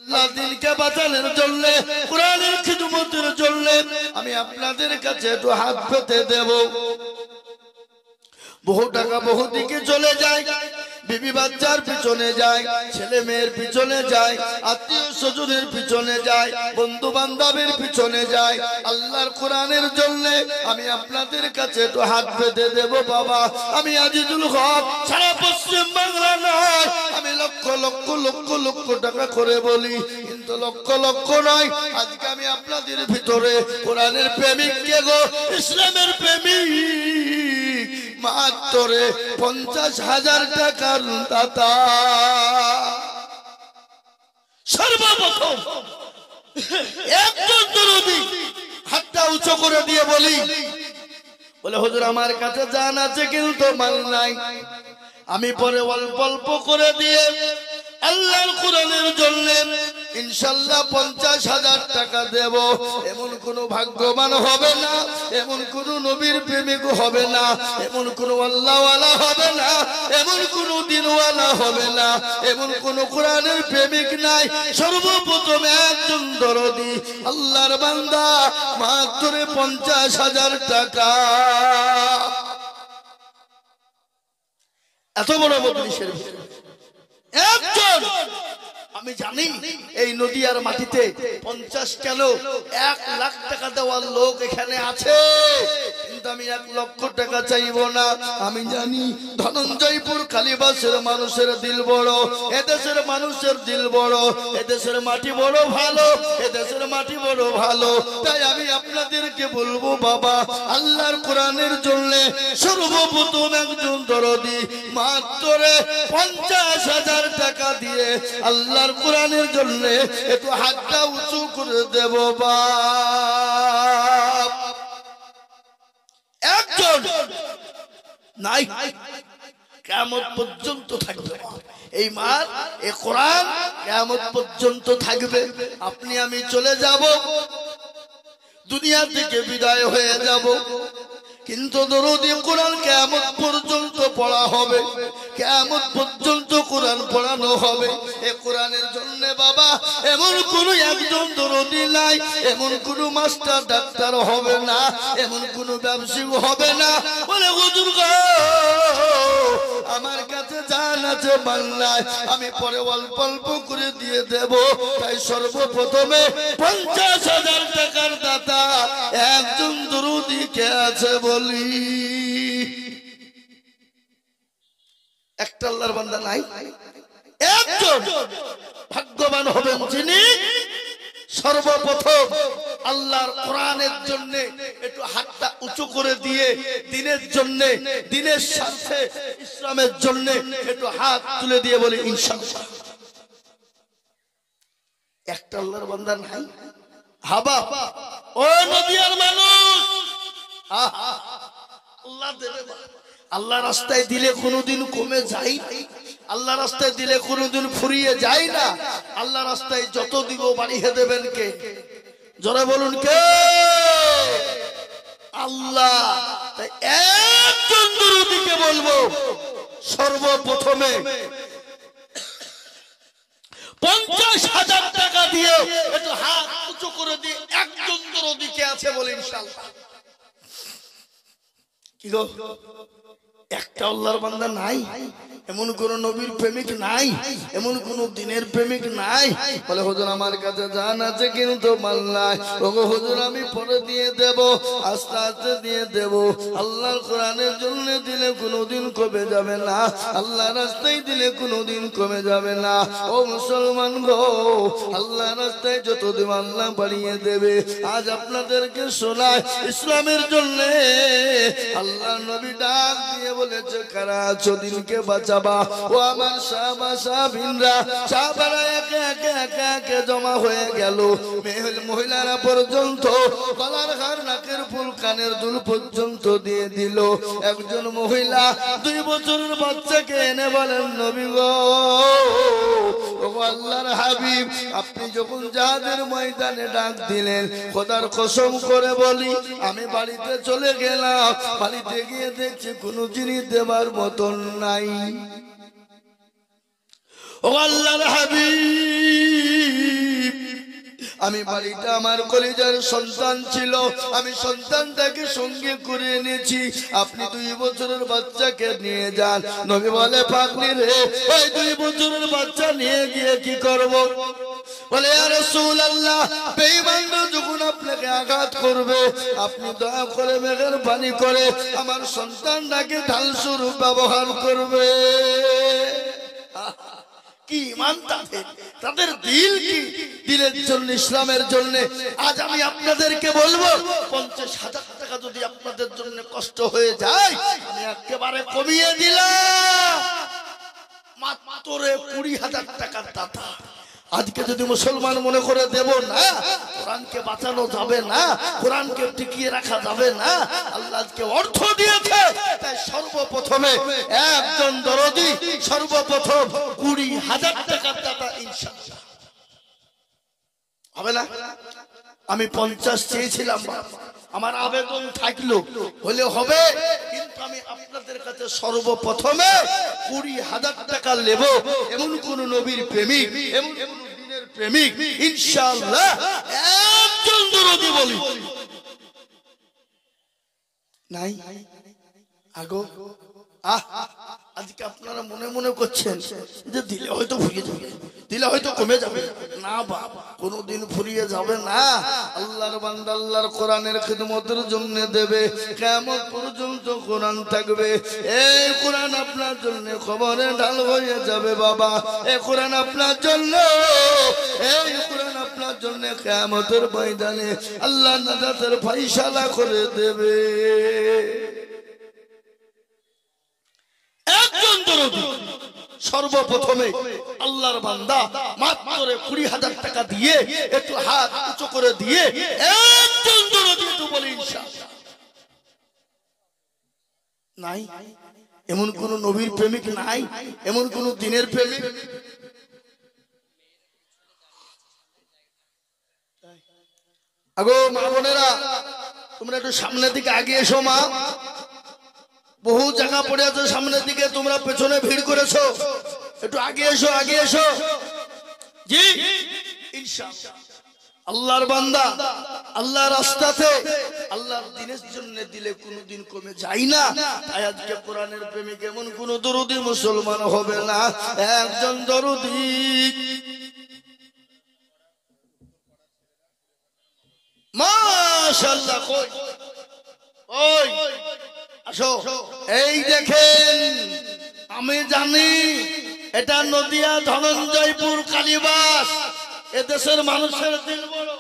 আল্লাহ দিনকে বাঁচানোর জন্য, কোরআনের খিদমতের জন্য আমি আপনাদের কাছে একটু হাত পেতে দেব। বহু টাকা বহু দিকে চলে যায়, বিবি বাচ্চার পিছনে যায়, ছেলে মেয়ের পিছনে যায়, আত্মীয় স্বজনের পিছনে যায়, বন্ধু বান্ধবের পিছনে যায়। আল্লাহর কোরআনের জন্য আমি আপনাদের কাছে একটু হাত পেতে দেব। বাবা, আমি আজিজুল হক সারা পশ্চিম বাংলা নয়, আমি লক্ষ লক্ষ লক্ষ লক্ষ টাকা করে বলি, কিন্তু লক্ষ লক্ষ নয়। আজকে আমি আপনাদের ভিতরে কোরআনের প্রেমিক কে গো, ইসলামের প্রেমিক মাত্র 50,000 টাকার দাতা। সর্বপ্রথম একজন দরদি হাতটা উঁচু করে দিয়ে বলি, বলে হুজুর আমার কাছে জান আছে কিন্তু মাল নাই, আমি পরে অল্প অল্প করে দিয়ে আল্লাহর কোরআনের জন্য ইনশাআল্লাহ 50,000 টাকা দেব। এমন কোন ভাগ্যবান হবে না, এমন কোন নবীর প্রেমিক হবে না, এমন কোন আল্লাহওয়ালা হবে না, এমন কোন দিনওয়ালা হবে না, এমন কোন কোরআনের প্রেমিক নাই। সর্বপ্রথম একজন দরদি আল্লাহর বান্দা মাত্র 50,000 টাকা। এত বড় মজলিসের একজন, আমি জানি এই নদিয়ার মাটিতে 50 কেন 1 লাখ টাকা দেওয়ার লোক এখানে আছে, কিন্তু আমি 1 লক্ষ টাকা চাইবো না। আমি জানি ধনঞ্জয়পুর কালীবাসের মানুষের দিল বড়, এদেশের মানুষের দিল বড়, এদেশের মাটি বড় ভালো, এদেশের মাটি বড় ভালো। তাই আমি আপনাদেরকে বলবো বাবা, আল্লাহর কোরআনের জন্য সর্বপ্রথম একজন দরদি মাত্র 50,000 টাকা দিয়ে আল্লাহর কোরআনের জন্য একটু হাতটা উঁচু করে দেব। বাপ একজন নাই, কিয়ামত পর্যন্ত থাকবে এই মাল, এই কোরআন কিয়ামত পর্যন্ত থাকবে। আপনি আমি চলে যাব, দুনিয়া থেকে বিদায় হয়ে যাব, কিন্তু দরুদি কোরআন কিয়ামত পর্যন্ত পড়া হবে, কিয়ামত পর্যন্ত কোরআন পড়ানো হবে। এই কোরআনের জন্য বাবা এমন কোন একজন দরুদি নাই, এমন কোন মাস্টার ডাক্তার হবে না, এমন কোন ব্যবসায়ী হবে না বলে হুজুর গো আমার কাছে জান আছে বাংলায়, আমি পরে অল্প অল্প করে দিয়ে দেব। তাই সর্বপ্রথমে 50,000 টাকার দাতা একজন দরুদি কে আছে বলি? একটা আল্লাহর বান্দা নাই, একজন ভাগ্যবান হবেন যিনি সর্বপ্রথম আল্লাহর কোরআনের জন্য একটু হাতটা উঁচু করে দিয়ে দিনের জন্য, দিনের স্বার্থে, ইসলামের জন্য একটু হাত তুলে দিয়ে বলি ইনশাআল্লাহ। একটা আল্লাহর বান্দা নাই। হাবা ও নদিয়ার মানুষ, আল্লাহ দেবে, আল্লাহ রাস্তায় দিলে কোনোদিন কমে যায়, আল্লাহ রাস্তায় দিলে কোনোদিন ফুরিয়ে যায় না। আল্লাহ রাস্তায় যত দিব বাড়িয়ে দেবেন কে? জোরে বলুন কে? আল্লাহ। তাই একজন দরুদিকে বলবো সর্বপ্রথমে 50,000 টাকা দিয়ে একটু হাত উঁচু করে দিয়ে একজন দরুদিকে আছে বলে ইনশাআল্লাহ। কি গো, একটা আল্লাহর বান্দা নাই, এমন কোন নবীর প্রেমিক নাই, এমন কোন দিনের প্রেমিক নাই বলে হুজুর আমার কাছে জান আছে কিন্তু মাল নাই। ওগো হুজুর আমি পরে দিয়ে দেব, আস্তে আস্তে দিয়ে দেব। আল্লাহর কোরআনের জন্য দিলে কোনোদিন কমে যাবে না, আল্লাহর রাস্তায় দিলে কোনোদিন কমে যাবে না। ও মুসলমান গো, আল্লাহর রাস্তায় যত দিব আল্লাহ বাড়িয়ে দেবে। আজ আপনাদেরকে শোনায় ইসলামের জন্য আল্লাহ নবী ডাক দিয়ে বলেছে কারা আছো দিনকে বাঁচাবা। ও আমার সাহাবা সাহাবীনরা, সাহাবারা একে একে একে একে জমা হয়ে গেল। মহিলারা পর্যন্ত গলার হার, নাকের ফুল, কানের দুল পর্যন্ত দিয়ে দিল। একজন মহিলা 2 বছরের বাচ্চাকে এনে বলেন নবী গো, ও আল্লাহর হাবিব আপনি যখন জাহাদের ময়দানে ডাক দিলেন, খোদার কসম করে বলি আমি বাড়িতে চলে গেলাম, বাড়িতে গিয়ে দেখছি কোনো জিনিস দেবার মতন নাই। ও আল্লাহর হাবিব আমি বাড়িটা আমার কলিজার সন্তান ছিল, আমি সন্তানটাকে সঙ্গে করে এনেছি, আপনি 2 বছরের বাচ্চাকে নিয়ে যান। নবী বলে পাগলি রে, ওই 2 বছরের বাচ্চা নিয়ে গিয়ে কি করব? বলে ইয়া রাসূলুল্লাহ, বেঈমানরা যখন আপনাকে আঘাত করবে, আপনি দয়া করে মেহেরবানি করে আমার সন্তানটাকে ঢাল স্বরূপ ব্যবহার করবে। কি ঈমান তাদের দিল কি, দিলের জন্য, ইসলামের জন্য। আজ আমি আপনাদেরকে বলবো 50,000 টাকা যদি আপনাদের জন্য কষ্ট হয়ে যায়, আমি একেবারে কমিয়ে দিলাম, মাত্র 20,000 টাকার দাতা। আজকে যদি মুসলমান মনে করে দেব না, কোরআনকে বাঁচানো যাবে না, কোরআনকে টিকিয়ে রাখা যাবে না, আল্লাহ আজকে অর্থ দিয়েছে, তাই সর্বপ্রথমে একজন দরদি সর্বপ্রথম 20,000 টাকার দাতা ইনশাআল্লাহ হবে না। আমি 50 চেয়েছিলাম, আমার আবেদন থাকলো, হলে হবে, কিন্তু আমি আপনাদের কাছে সর্বপ্রথমে 20,000 টাকা নেব। এমন কোন নবীর প্রেমিক, এমন কোন দিনের প্রেমিক ইনশাআল্লাহ একজন দরদি বলি নাই আগো। আজকে আপনারা মনে মনে করছেন যে দিলে হয়তো ফুরিয়ে যাবে, দিলে হয়তো কমে যাবে। না বাবা, কোনদিন ফুরিয়ে যাবে না। আল্লাহর বান্দা আল্লাহর কোরআনের খিদমতের জন্য দেবে, কিয়ামত পর্যন্ত কোরআন থাকবে। এই কোরআন আপনার জন্য খবরে ঢাল হয়ে যাবে বাবা। এই কোরআন আপনার জন্য, এই কোরআন আপনার জন্য কিয়ামতের ময়দানে আল্লাহ নাজাতের ফয়সালা করে দেবে। একজন দরদি সর্বপ্রথমে আল্লাহর বান্দা মাত্র 20,000 টাকা দিয়ে, একটু হাত উঁচু করে দিয়ে একজন দরদি তো বলি ইনশাআল্লাহ নাই। এমন কোন নবীর প্রেমিক নাই, এমন কোন দিনের প্রেমিক। আগো মা বোনেরা, তোমরা একটু সামনের দিকে আগে এসো। মা, বহু জায়গা পড়ে আছে সামনের দিকে, তোমরা পেছনে ভিড় করেছো, একটু আগে এসো, আগে এসো। জি ইনশাআল্লাহ আল্লাহর বান্দা আল্লাহর রাস্তাতে আল্লাহর দ্বীনের জন্য দিলে কোনোদিন কমে যায় না। তাই আজকে কোরআনের প্রেমিক এমন কোন দরদি মুসলমান হবে না, একজন দরদি। মাশাআল্লাহ, কই ওই আসো। এই দেখেন, আমি জানি এটা নদিয়া ধনঞ্জয়পুর কালীবাস, এদেশের মানুষের দিল বড়।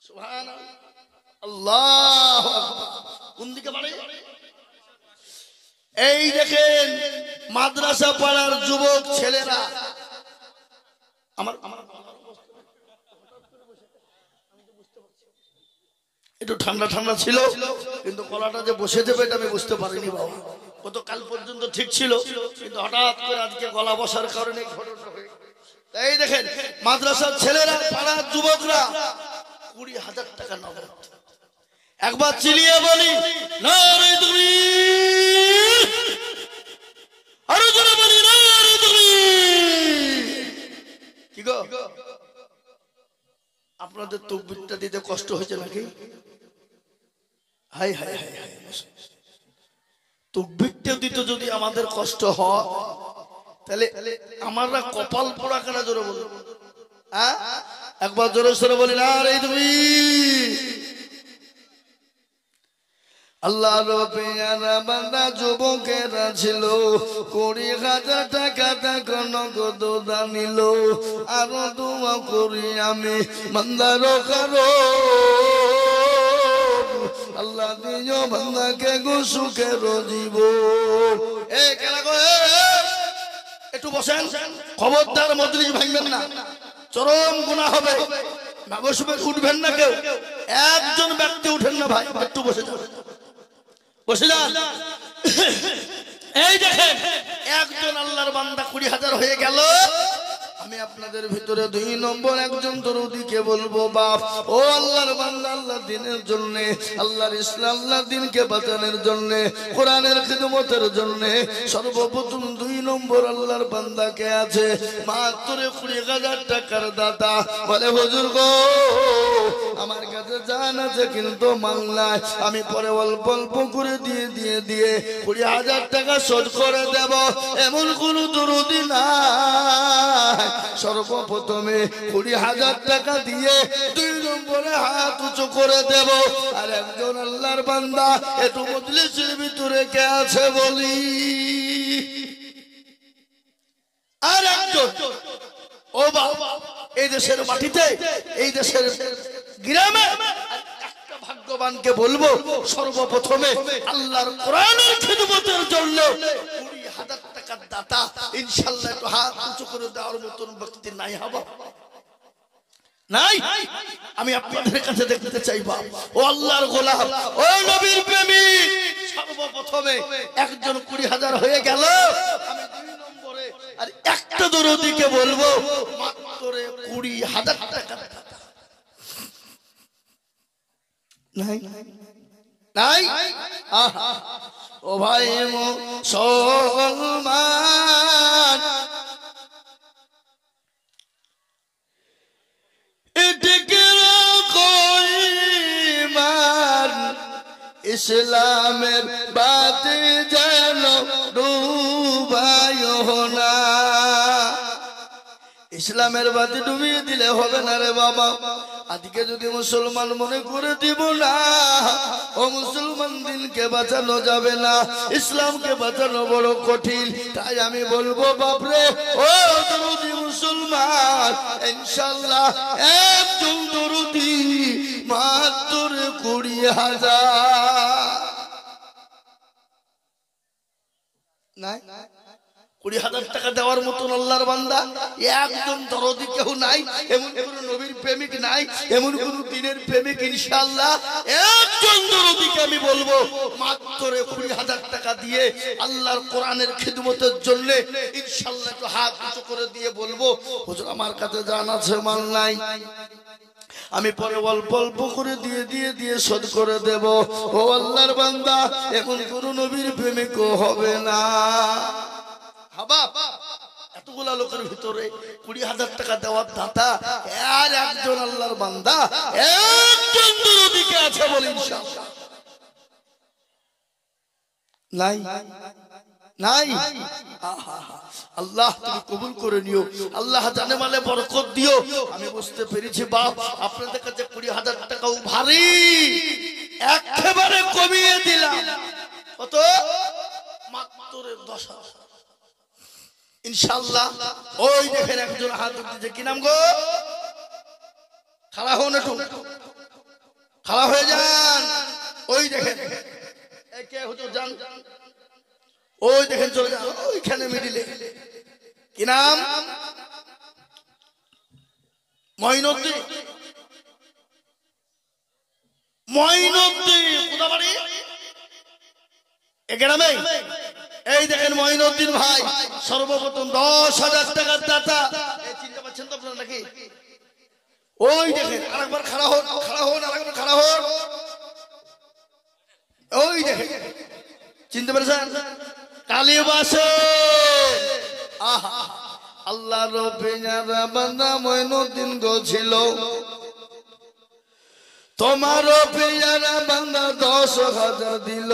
সুবহানাল্লাহ, কোন দিকে বাড়ি? এই দেখেন মাদ্রাসা পাড়ার যুবক ছেলেরা, আমার একটু ঠান্ডা ঠান্ডা ছিল, কিন্তু গলাটা যে বসে যাবে এটা আমি বুঝতে পারিনি বাবা। কত কাল পর্যন্ত ঠিক ছিল, কিন্তু হঠাৎ করে আজকে গলা বসার কারণে ঘটনা হয়ে। এই দেখেন মাদ্রাসার ছেলেরা, পাড়ার যুবকরা 20,000 টাকা নগদ। একবার চিলিয়ে বলি নারে তাকবীর, আরো জোরে বলি নারে তাকবীর। কি গো, আপনাদের তাকবীরটা দিতে কষ্ট হয়েছে নাকি? হাই হাই হাই হাই, তাকবীরটা দিতে যদি আমাদের কষ্ট হয়, তাহলে আমরা কপাল পোড়া কেন? জোরে বলুন, হ্যাঁ একবার জোরে সরে বলি নারে তাকবীর। আল্লাহর পেয়ারা বান্দা যুবকেরা ছিল, 20,000 টাকা নগদ দানিল। আরো দোয়া করি আমি বান্দার কারো, আল্লাহ দিও বান্দাকে গো সুখের জীবন। এই কেন গো, একটু বসেন, খবরদার মজলিস ভাঙবেন না, চরম গুনাহ হবে। মাগসুবে উঠবেন না কেউ, একজন ব্যক্তি উঠেন না ভাই, একটু বসে যান, বসে যান। এই দেখেন একজন আল্লাহর বান্দা 20,000 হয়ে গেল। আমি আপনাদের ভিতরে 2 নম্বর একজন দরুদীকে বলবো, বাপ ও আল্লাহর বান্দা, আল্লাহর দ্বীনের জন্য, আল্লাহর ইসলাম, আল্লাহর দ্বীনকে বাঁচানোর জন্য, কোরআনের খিদমতের জন্য সর্বপ্রথম 2 নম্বর আল্লাহর বান্দাকে আছে মাত্র 20,000 টাকার দাতা। বলে হুজুর গো, আমার কাছে জান আছে কিন্তু মাল নাই, আমি পরে অল্প অল্প করে দিয়ে 20,000 টাকা শোধ করে দেব, এমন কোন দরুদি নাই। সর্বপ্রথমে 20,000 টাকা দিয়ে 2 নম্বরে হাত উঁচু করে দেব। আর একজন আল্লাহর বান্দা একটু মজলিসের ভিতরে কে আছে বলি? আর একজন, ও বাবা, এই দেশের মাটিতে, এই দেশের গ্রামে একটা ভাগ্যবানকে বলবো, সর্বপ্রথমে আল্লাহর কোরআনের খিদমতের জন্য 20,000 টাকার দাতা। ইনশাআল্লাহ একটু হাত উঁচু করে দেওয়ার মতন ব্যক্তি নাই হবো? নাই? আমি আপনাদের কাছে দেখতে চাইবা, ও আল্লাহর গোলাম, ও নবীর প্রেমিক, সর্বপ্রথমে একজন 20,000 হয়ে গেল। আমি 2 নম্বরে আর একটা দরুদীকে বলবো মাত্র 20,000 টাকা। নাই নাই? আহা, ও ভাই মুসলমান, ইসলামের বাতি যেন ডুবায় না। ইসলামের বাতি ডুবিয়ে দিলে হবে না রে বাবা। আজকে যদি মুসলমান মনে করে দিব না, ও মুসলমান, দিনকে বাঁচানো যাবে না, ইসলামকে বাঁচানো বড় কঠিন। তাই আমি বলবো বাপরে, ও দরুদি মুসলমান, ইনশাআল্লাহ একজন দরুদি মাত্র 20,000। নাই? 20,000 টাকা দেওয়ার মতন আল্লাহর বান্দা একজন দরদি কেউ নাই, এমন কোন নবীর প্রেমিক নাই, এমন কোন দ্বীনের প্রেমিক। ইনশাআল্লাহ একজন দরদিকে আমি বলবো মাত্র 20,000 টাকা দিয়ে আল্লাহর কোরআনের খিদমতের জন্য ইনশাআল্লাহ একটু হাত উঁচু করে দিয়ে বলবো, হুজুর আমার কাছে জান আছে, মাল নাই, আমি পরে অল্প অল্প করে দিয়ে শোধ করে দেব। ও আল্লাহর বান্দা, এখন কোন নবীর প্রেমিকও হবে না। এতগুলা লোকের ভিতরে 20,000 টাকা দেওয়ার দাতা আর একজন আল্লাহর বান্দা, একজন দরদিকে আছে বলে ইনশাআল্লাহ নাই? নাই? আল্লাহ তুমি কবুল করে নিও, আল্লাহ জানে মালে বরকত দিও। আমি বুঝতে পেরেছি বাপ, আপনাদের কাছে 20,000 টাকাও ভারী, একেবারে কমিয়ে দিলাম। কত? মাত্র 10,000। ইনশাআল্লাহ ওই দেখেন একজন হাত উঠেছে, কি নাম গো? খাড়া হন, একটু খাড়া হয়ে যান। ওই দেখেন কে হুজুর যান, ওই দেখেন চলে যান ওইখানে মিডিলে। কি নাম? মঈনুদ্দিন। মঈনুদ্দিন কোথা বাড়ি? এ গ্রামে। এই দেখেন মঈনুদ্দিন ভাই, সর্বপ্রথম 10,000 টাকার দাতা। চিনতে পারছেন তো আপনারা নাকি? ওই দেখেন, আরেকবার খাড়া হন, আরেকবার খাড়া হন। ওই দেখেন, চিনতে পেরেছেন? কালীবাসে। আহা, আল্লাহর পেয়ারা বান্দা মঈনুদ্দিন গো ছিল। তোমার পেয়ারা বান্দা 10,000 দিল।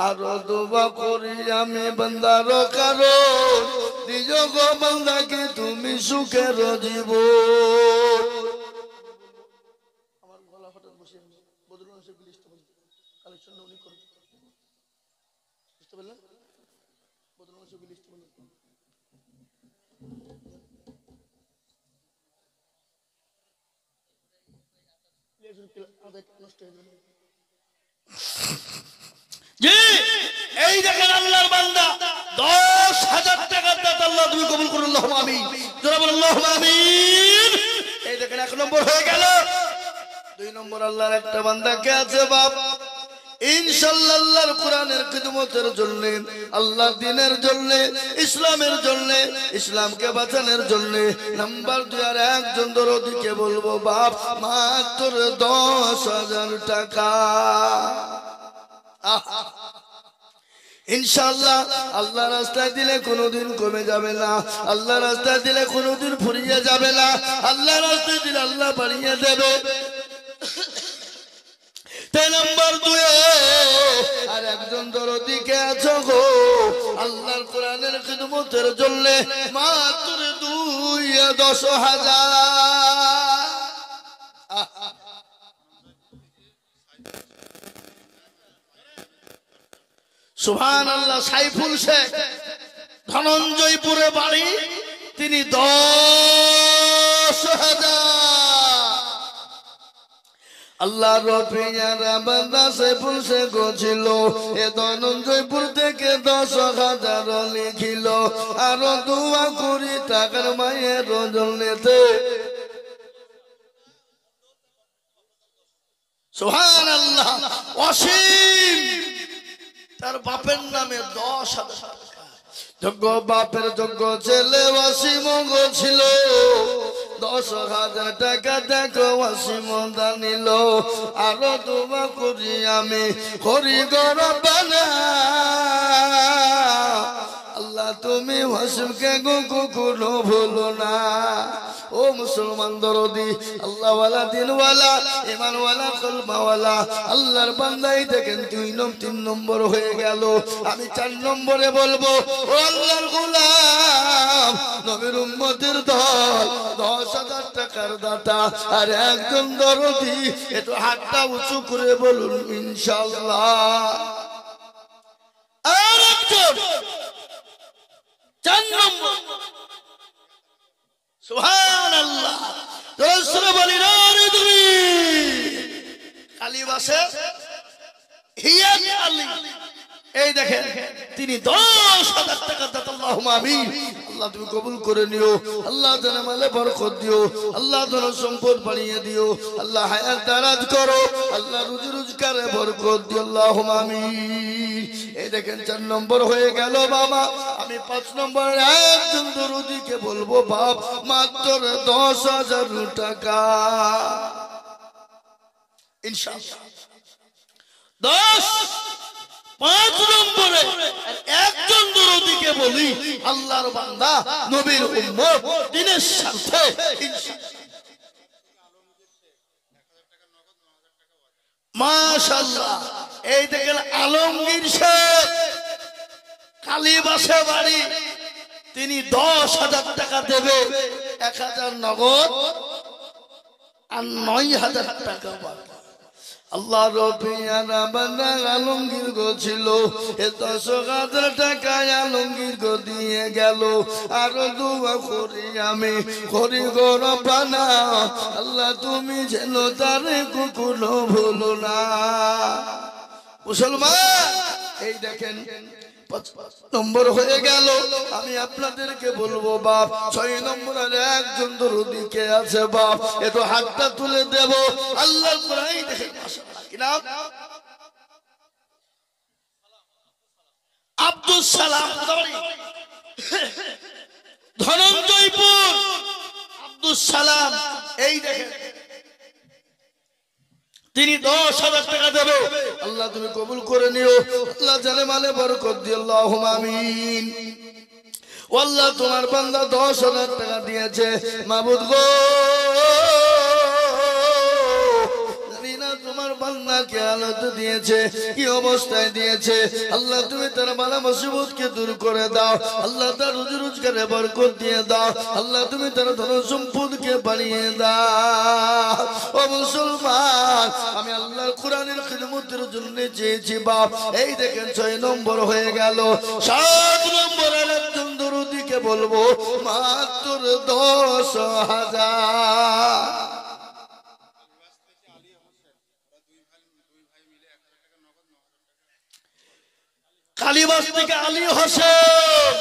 আরো দোয়া করি আমি বান্দার কারণ, দিজ গো বান্দাকে তুমি সুখের জীবন। আমার গলা হঠাৎ বসে বদলুন সে লিস্ট বলুন, কালেকশন উনি করুন, বুঝতে পারলেন? বদলুন সে লিস্ট বলুন। এই দেখেন আল্লাহর বান্দা 10,000 টাকার দাতা। আল্লাহ তুমি কবুল করুন, আল্লাহুম্মা আমিন। জোরে বলুন আল্লাহুম্মা আমিন। এই দেখেন 1 নম্বর হয়ে গেল। 2 নম্বর আল্লাহর একটা বান্দা কে আছে বাপ, ইনশাআল্লাহ আল্লাহর কোরআনের খিদমতের জন্য, আল্লাহর দ্বীনের জন্য, ইসলামের জন্য, ইসলামকে বাঁচানোর জন্য নাম্বার 2 আর একজন দরদিকে বলবো বাপ মাত্র 10,000 টাকা। ইনশাআল্লাহ আল্লাহ রাস্তায় দিলে কোনোদিন কমে যাবে না, আল্লাহ রাস্তায় দিলে কোনোদিন ফুরিয়ে যাবে না, আল্লাহ রাস্তায় দিলে আল্লাহ বাড়িয়ে দেবে। 3 নম্বর 2 আর একজন দরদিকে আছো গো আল্লাহর কোরআনের খিদমতের জন্য মাত্র 10,000। সুবহানাল্লাহ। সাইফুল শেখ ধনঞ্জয়পুরে বাড়ি, তিনি 10,000। আল্লাহ রফিয়ারা বান্দা সাইফুল শেখ ছিল, এ ধনঞ্জয়পুর থেকে 10,000 লিখিল। আরো দোয়া করি টাকার মায়ের জন্যতে। সুবহানাল্লাহ। অসীম তার বাপের নামে 10,000 টাকা। যোগ্য বাপের যোগ্য ছেলে অসীম ছিল, 10,000 টাকা দেখো অসীম দানিল। আরো দোয়া করি আমি করি গরবানা, আল্লাহ তুমি অসীমকে কখনো ভুলো না। ও মুসলমান দরদি, আল্লাহওয়ালা, দিনওয়ালা, ইমানওয়ালা, কলমাওয়ালা আল্লাহর বান্দাই দেখেন 3 নম্বর হয়ে গেল। আমি 4 নম্বরে বলবো ও আল্লাহর গোলাম, নবীর উম্মতের দল 10,000 টাকার দাতা আর একজন দরদি, একটু হাতটা উঁচু করে বলুন ইনশাআল্লাহ। আর একজন 4 নম্বর। সুবহানাল্লাহ। রাসূল বলি রে তুমি কালীবাসে হিয়া আলী, এই দেখেন তিনি 10,000 টাকা দাতা। আল্লাহুম্মা আমিন। আল্লাহ তুমি কবুল করে নিও, আল্লাহ জানে মালে বরকত দিও, আল্লাহ ধন সম্পদ বাড়িয়ে দিও, আল্লাহ হায়াত দারাজ করো, আল্লাহ রুজি রোজগারে বরকত দিও। আল্লাহুম্মা আমিন। এই দেখেন 4 নম্বর হয়ে গেল বাবা। আমি 5 নম্বর একজন দরদিকে বলবো বাপ মাত্র 10,000 টাকা ইনশাআল্লাহ। 5 নম্বরে একজন দরদিকে বলি আল্লাহর বান্দা, নবীর উম্মত, দ্বীনের স্বার্থে মাশাআল্লাহ। এই দেখেন আলমগীর শেখ কালীবাসে বাড়ি, তিনি 10,000 টাকা দেবে, 1,000 নগদ আর 9,000 টাকা বাকি। আল্লাহ রফিয়ারা বান্দা আলমগীর গো ছিল, এ 10,000 টাকা আলমগীর গো দিয়ে গেল। আরো দোয়া করি আমি করি গো রব্বানা, আল্লাহ তুমি যেন তারে কখনো ভুলো না। মুসলমান এই দেখেন 5 নম্বর হয়ে গেল। আমি আপনাদেরকে বলবো বাপ 6 নম্বর আর একজন দরদিকে আছে বাপ, একটু হাতটা তুলে দেব। আল্লাহর কোরআন দেখেন মাশাআল্লাহ, কি নাম? আব্দুল সালাম, ধনঞ্জয়পুর আব্দুল সালাম। এই দেখেন তিনি 10,000 টাকা দেবে। আল্লাহ তুমি কবুল করে নিও, আল্লাহ জানে মালে বরকত দিও। আল্লাহুম্মা আমিন। ও আল্লাহ তোমার বান্দা 10,000 টাকা দিয়েছে, মাবুদ গো জানি না তোমার বান্দা কে হালত দিয়েছে, কি অবস্থায় দিয়েছে। আল্লাহ তুমি তার বালা মুসিবতকে দূর করে দাও, আল্লাহ তার রুজি রোজগারে বরকত দিয়ে দাও, আল্লাহ তুমি তার ধন সম্পদকে বাড়িয়ে দাও। ও মুসলমান, আমি আল্লাহর কোরআনের খিদমতের জন্য চেয়েছি বাপ। এই দেখেন 6 নম্বর হয়ে গেল। 7 নম্বরের একজন দরদিকে বলবো মাত্র 10,000। কালীবাস থেকে আলী হোসেন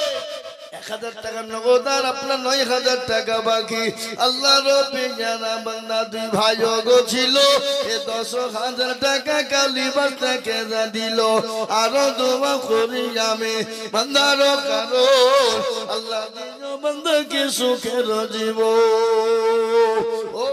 1000 টাকা নগদ আর আপনার 9000 টাকা বাকি। আল্লাহ রব্বে জানা বান্দা দুই ভাই গো ছিল, এ 10,000 টাকা কালিবাস থেকে যা দিল। আরো দোয়া করি আমি বান্দার কারো, আল্লাহ দিও বান্দাকে সুখের জীবন। ও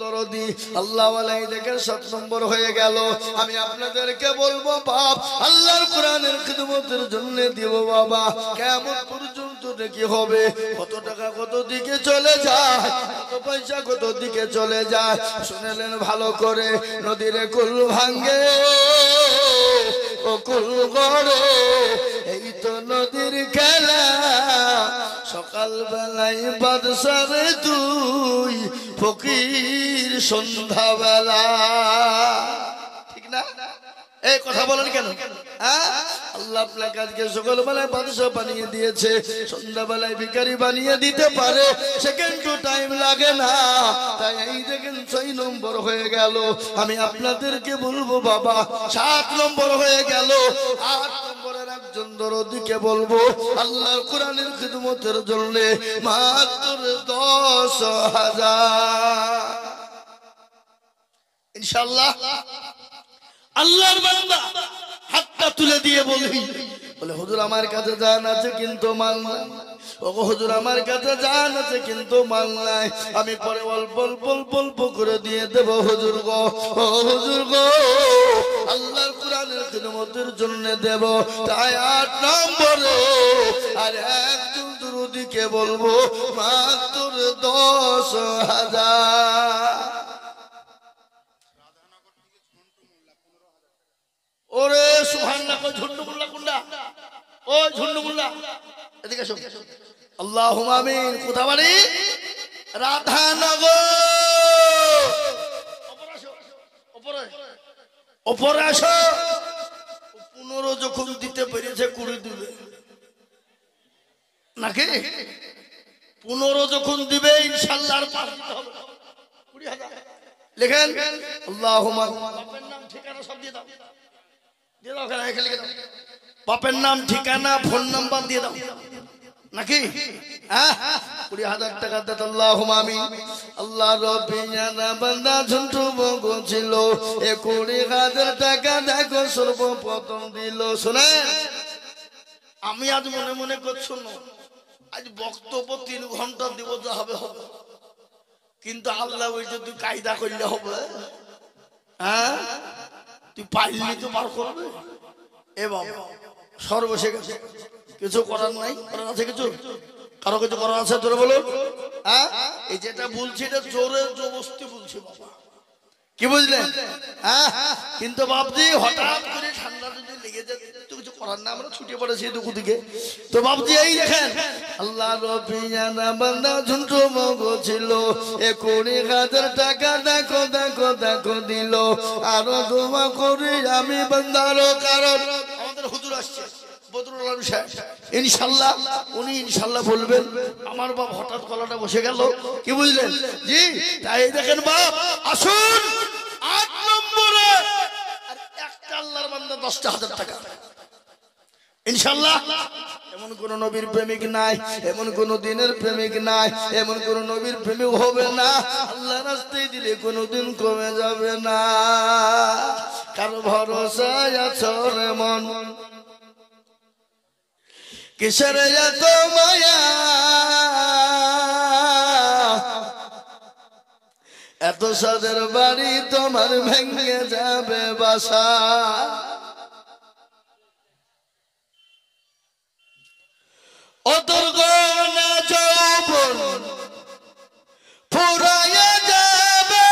দরদি আল্লাহ ওয়ালাই দেখেন 7 নম্বর হয়ে গেল। আমি আপনাদেরকে বলবো বাপ, আল্লাহর কোরআনের খিদমতের জন্য দিব বাবা। কিয়ামত পর্যন্ত দেখি হবে কত টাকা কত দিকে চলে যায়, কত পয়সা কত দিকে চলে যায়। শুনলেন ভালো করে, নদীর কুল ভাঙ্গে ও কুল গড়ে, এই তো নদীর খেলা। সকাল বেলায় বাদশারে তুই ফকির সন্ধ্যাবেলা, ঠিক না? এই কথা বলেন কেন? আল্লাহ আপনাকে আজকে সকালবেলায় বাদশা বানিয়ে দিয়েছে, সন্ধ্যাবেলায় ভিখারি বানিয়ে দিতে পারে, সেকেন্ড টাইম লাগে না। তাই এই দেখেন 6 নম্বর হয়ে গেল। আমি আপনাদেরকে বলবো বাবা 7 নম্বর হয়ে গেল। 8 নম্বরের একজন দরদিকে বলবো আল্লাহর কোরআনের খিদমতের জন্য মাত্র 10,000 ইনশাআল্লাহ। আল্লাহর বান্দা হাতটা তুলে দিয়ে বলি, বলে হুজুর আমার কাছে জান আছে কিন্তু মাল নাই। ও হুজুর আমার কাছে জান আছে কিন্তু মাল নাই, আমি পরে অল্প অল্প অল্প অল্প করে দিয়ে দেব হুজুর গো। ও হুজুর গো, আল্লাহর কোরআনের খিদমতের জন্য দেব। তাই 8 নম্বরে আর একজন দুরুদিকে বলবো মাত্র 10,000। ওরে সুবহানাল্লাহ, কই ঝুন্ডু মোল্লা কোনটা? ও ঝুন্ডু মোল্লা এদিকে এসো। আল্লাহুম্মা আমিন। কোথা বাড়ি? রাধানগর। উপরে আসো, উপরে উপরে আসো। 15 যখন দিতে পেরেছে 20 দিবে নাকি? 15 যখন দিবে ইনশাআল্লাহ আর পার দিতে হবে 20,000 লেখেন। আল্লাহুম্মা বাপের নাম ঠিকানা সব দিয়ে দাও, দিয়ে দাও, এখানে লিখে দাও বাপের নাম ঠিকানা ফোন নাম্বার দিয়ে দাও নাকি? 20,000 টাকা দেন। আল্লাহুম্মা আমিন। আল্লাহ রব্বি জানা বান্দা ঝন্টু বগো ছিল, 20,000 টাকা দেখো সর্বপ্রথম দিল। শুনেন, আমি আজ মনে মনে করছো না, আজ বক্তব্য 3 ঘন্টা দিব, যা হবে হবে, কিন্তু আল্লাহ ওই যে তুই কায়দা করলে হবে। তুই পাইলি তো বার করবে। এ বাবা সর্বশেষ কিছু করার নাই, করার আছে কিছু? কারো কিছু করার আছে? তোরা বলো। এই যেটা বলছি এটা জোরে জবরদস্তি বলছি বাবা, কি বুঝলেন? কিন্তু বাপজি হঠাৎ করে ঠান্ডা যদি লেগে যায় তো কিছু করার না, আমরা ছুটে পড়েছি দুঃখ দিকে। তো বাপজি এই দেখেন আল্লাহ রব্বি জানা বান্দা ঝুন্টু মগো ছিল, 20,000 টাকা দেখো দেখো দেখো দিল। আরো দোয়া করি আমি বান্দার কারণ। আমাদের হুজুর আসছে বদরুল আলম সাহেব, ইনশাআল্লাহ উনি ইনশাআল্লাহ বলবেন। আমার বাপ হঠাৎ গলাটা বসে গেল, কি বুঝলেন জি? তাই দেখেন বাপ আসুন 8 নম্বরে আর একটা আল্লাহর বান্দা 10,000 টাকা ইনশাআল্লাহ। এমন কোন নবীর প্রেমিক নাই, এমন কোন দিনের প্রেমিক নাই, এমন কোন নবীর প্রেমিক হবে না আল্লাহর রাস্তায় দিলে কোনদিন কমে যাবে না। কার ভরসায় আছো রে মন, কিসের এত মায়া, এত সাদের বাড়ি তোমার ভেঙে যাবে বাসা। অতর গনা যৌবন ফুরাইয়া যাবে,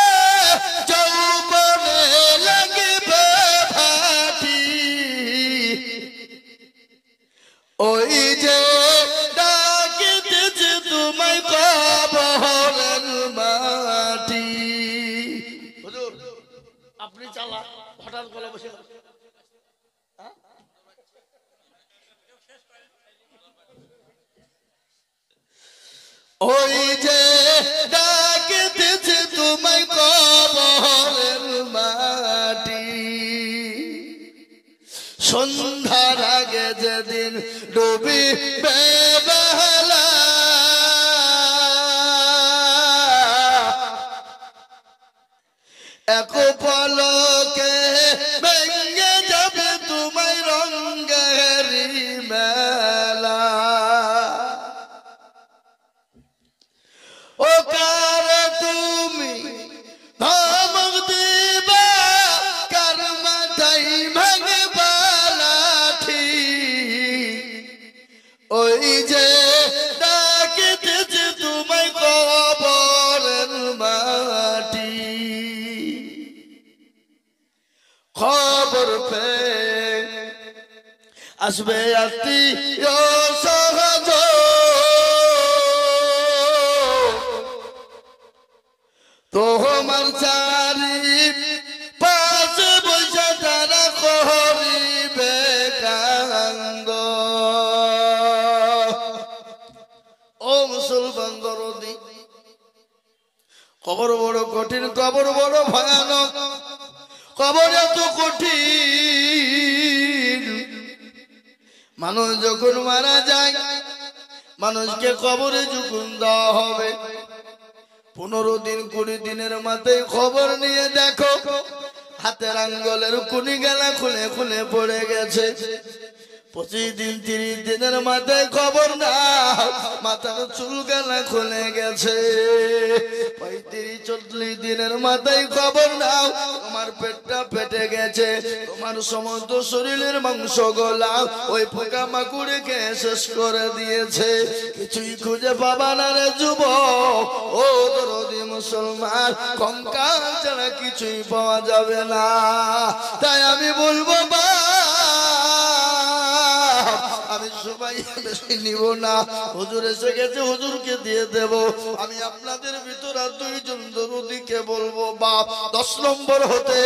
যৌবনে লাগবে ভাটি। ওই যে ডাকিতেছে তোমায় কবরের মাটি। হুজুর আপনি চালা, হঠাৎ গলা বসে গেল। ওই যে ডাকিতেছে তোমায় কবরের মাটি। সন্ধ্যার আগে যেদিন ডুবিবে এক পলকে ভেঙে যাবে তোমায় রঙের মেলা ও কার তুমি ধমক দিবা কার মাথায় ভাঙবা লাঠি ওই যে ডাকিতেছে তোমায় কবরের মাটি খবর পেয়ে আসবে আত্মীয় সহজ তোমার চারি পাশে বসে তারা করিবে কান্দ ও মুসলমান দরদি কবর বড় কঠিন কবর বড় ভয়ানক কবর এত কঠিন মানুষ যখন মারা যায় মানুষকে কবরে যখন দেওয়া হবে 15 দিন 20 দিনের মাথায় খবর নিয়ে দেখো হাতের আঙ্গুলের কুনি গলা খুলে খুলে পড়ে গেছে 25 দিন 30 দিনের মাথায় খবর না মাথার চুল গলা খুলে গেছে 35-40 দিনের মাথায় খবর নাও তোমার পেটটা ফেটে গেছে তোমার সমস্ত শরীরের মাংস গলা ওই পোকা মাকুড়ে খেয়ে শেষ করে দিয়েছে কিছুই খুঁজে পাবা না রে যুবক ও দরদি মুসলমান কঙ্কাল ছাড়া কিছুই পাওয়া যাবে না তাই আমি বলবো আমি সবাই বেশি নিব না হুজুর এসে গেছে হুজুরকে দিয়ে দেব আমি আপনাদের ভিতর আর 2 জন দরদিকে বলবো বাপ 10 নম্বর হতে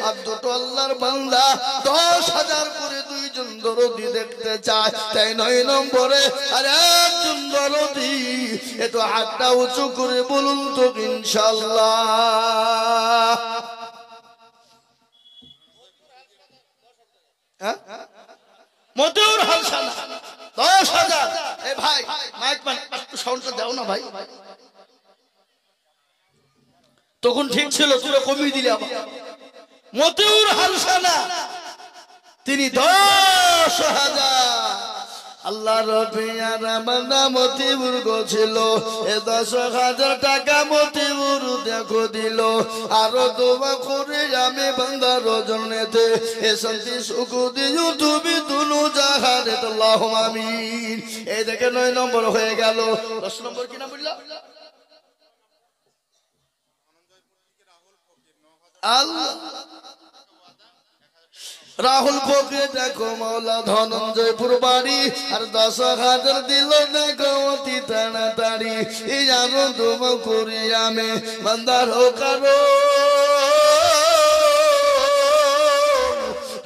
আর দুটো আল্লাহর বান্দা 10,000 করে 2 জন দরদি দেখতে চায় তাই 9 নম্বরে আর একজন দরদি একটু হাতটা উঁচু করে বলুন তো ইনশাআল্লাহ হ্যাঁ মতিউর হাসানা 10,000 এ ভাই মাইক মান একটু সাউন্ডটা দাও না ভাই তখন ঠিক ছিল তুই কমিয়ে দিলি আবার মতিউর হাসানা তিনি 10,000 আল্লাহ রবিয়ার বান্দা মতিউর ছিল এ 10,000 টাকা মতিউর দেখো দিল আরো দোয়া করে আমি বান্দার জন্যতে এ শান্তি সুখ দিও তুমি দুনু জাহানে আল্লাহুম্মা আমিন এই দেখে 9 নম্বর হয়ে গেল 10 নম্বর কি নাম বললা আল্লাহ রাহুল ফকির দেখো মাওলা ধনঞ্জয়পুর বাড়ি আর 10,000 দিল দেখো অতি তাড়াতাড়ি এই জানো দোয়া করি আমি বান্দার কারো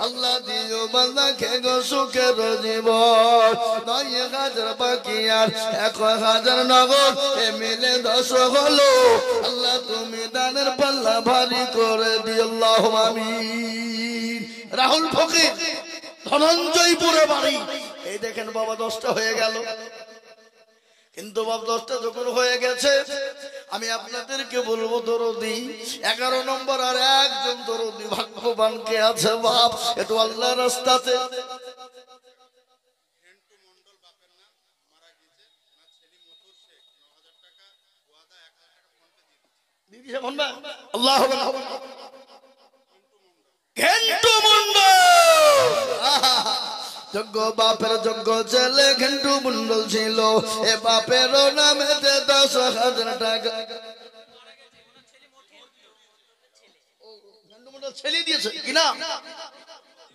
আল্লাহ দিও বান্দাকে গো সুখের জীবন 9,000 বাকি আর 1,000 নগদ এ মিলে 10 হলো আল্লাহ তুমি দানের পাল্লা ভারী করে দিও আল্লাহুম্মা আমিন রাহুল ফকির ধনঞ্জয়পুরে বাড়ি এই দেখেন বাবা 10টা হয়ে গেল কিন্তু বাবা 10টা যখন হয়ে গেছে আমি আপনাদেরকে বলবো দরদি 11 নম্বর আর একজন দরদি ভাগ্যবান কে আছে বাপ একটু আল্লাহর রাস্তাতে আল্লাহু আকবার ঘেন্টু মন্ডল যোগ্য বাপের যোগ্য ছেলে ঘেন্টু মন্ডল ছিল এ বাপের নামেতে 10,000 টাকা ঘেন্টু মন্ডল ছেলে দিয়েছে কিনা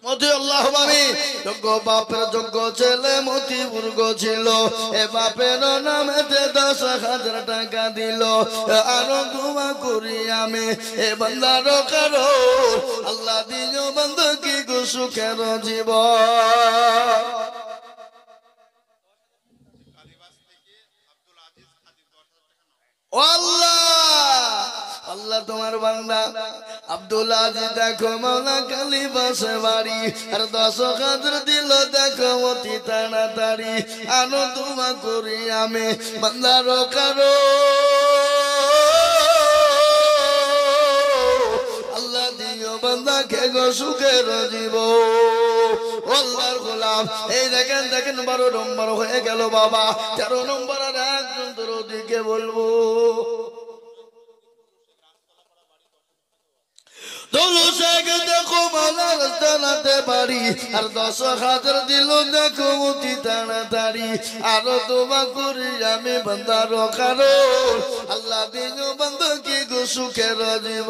মতি আল্লাহুম্মা আমিন যোগ্য বাপের যোগ্য ছেলে মতিউর ছিল এ বাপের নামেতে 10,000 টাকা দিল আরো দোয়া করি আমি এ বান্দার কারো আল্লাহ দিও বান্দা কি গো সুখের জীবন আল্লাহ আল্লাহ তোমার বান্দা আব্দুল আজিজ দেখো মাওলা কালীবাসে বাড়ি আর 10,000 দিল দেখো অতি তাড়াতাড়ি আনো দোয়া করি আমি বান্দার কারো কে গো সুখের জীবন। আল্লাহর গোলাম এই দেখেন 12 নম্বর হয়ে গেল বাবা। 13 নম্বর আর একজন দরদিকে বলবো, দেখো মালার রাস্তানাতে পারি আর 10,000 দিল দেখো অতি তাড়াতাড়ি। আরো তোমা করি আমি বান্দার কারণ আল্লাহ দিন বান্দাকে গো সুখের জীব।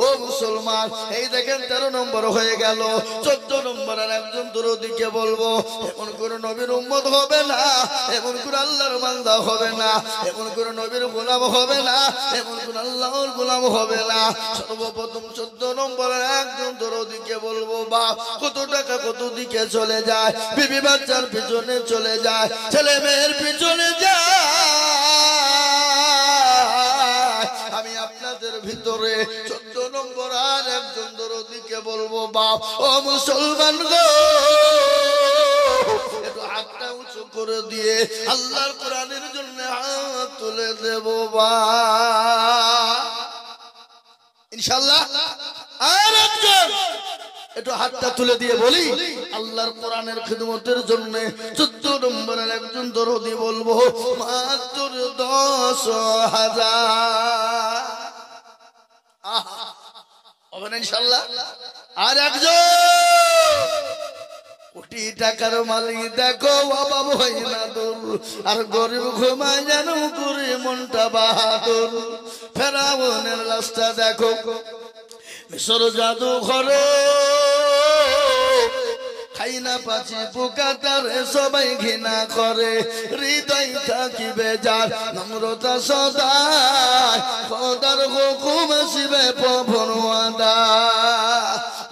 ও মুসলমান এই দেখেন 13 নম্বর হয়ে গেল। 14 নম্বর আর একজন দরদিকে বলবো, এমন করে নবীর উম্মত হবে না, এমন করে আল্লাহর বান্দা হবে না, এমন করে নবীর গোলাম হবে না, এমন করে আল্লাহর গোলাম হবে না। সর্বপ্রথম 14 নম্বরের একজন দরদিকে বলবো, বাপ কত টাকা কত দিকে চলে যায়, বিবি বাচ্চার পিছনে চলে যায়, ছেলে মেয়ের পিছনে যায়। আমি আপনাদের ভিতরে 14 নম্বর আর একজন দরদিকে বলবো, বাপ ও মুসলমান গো, একটু হাতটা উঁচু করে দিয়ে আল্লাহর কোরআনের জন্য হাত তুলে দেবো বা ইনশাআল্লাহ। আর একজন একটু হাতটা তুলে দিয়ে বলি আল্লাহর কোরআনের খিদমতের জন্য 14 নম্বরের একজন দরদি বলবো, মাত্র 10,000 হবে না ইনশাআল্লাহ। আর একজন কোটি টাকার মালিক দেখো বাবা ভয় না দূর, আর গরিব ঘুমায় যেন করে মনটা বাহাদুর। ফেরাউনের রাস্তা দেখো, মিশর জাদু ঘরে খাই না পাচি পোকা তারে সবাই ঘৃণা করে, হৃদয় থাকিবে যার নম্রতা সদায়, খোদার হুকুম আসিবে পবন ওয়াদা।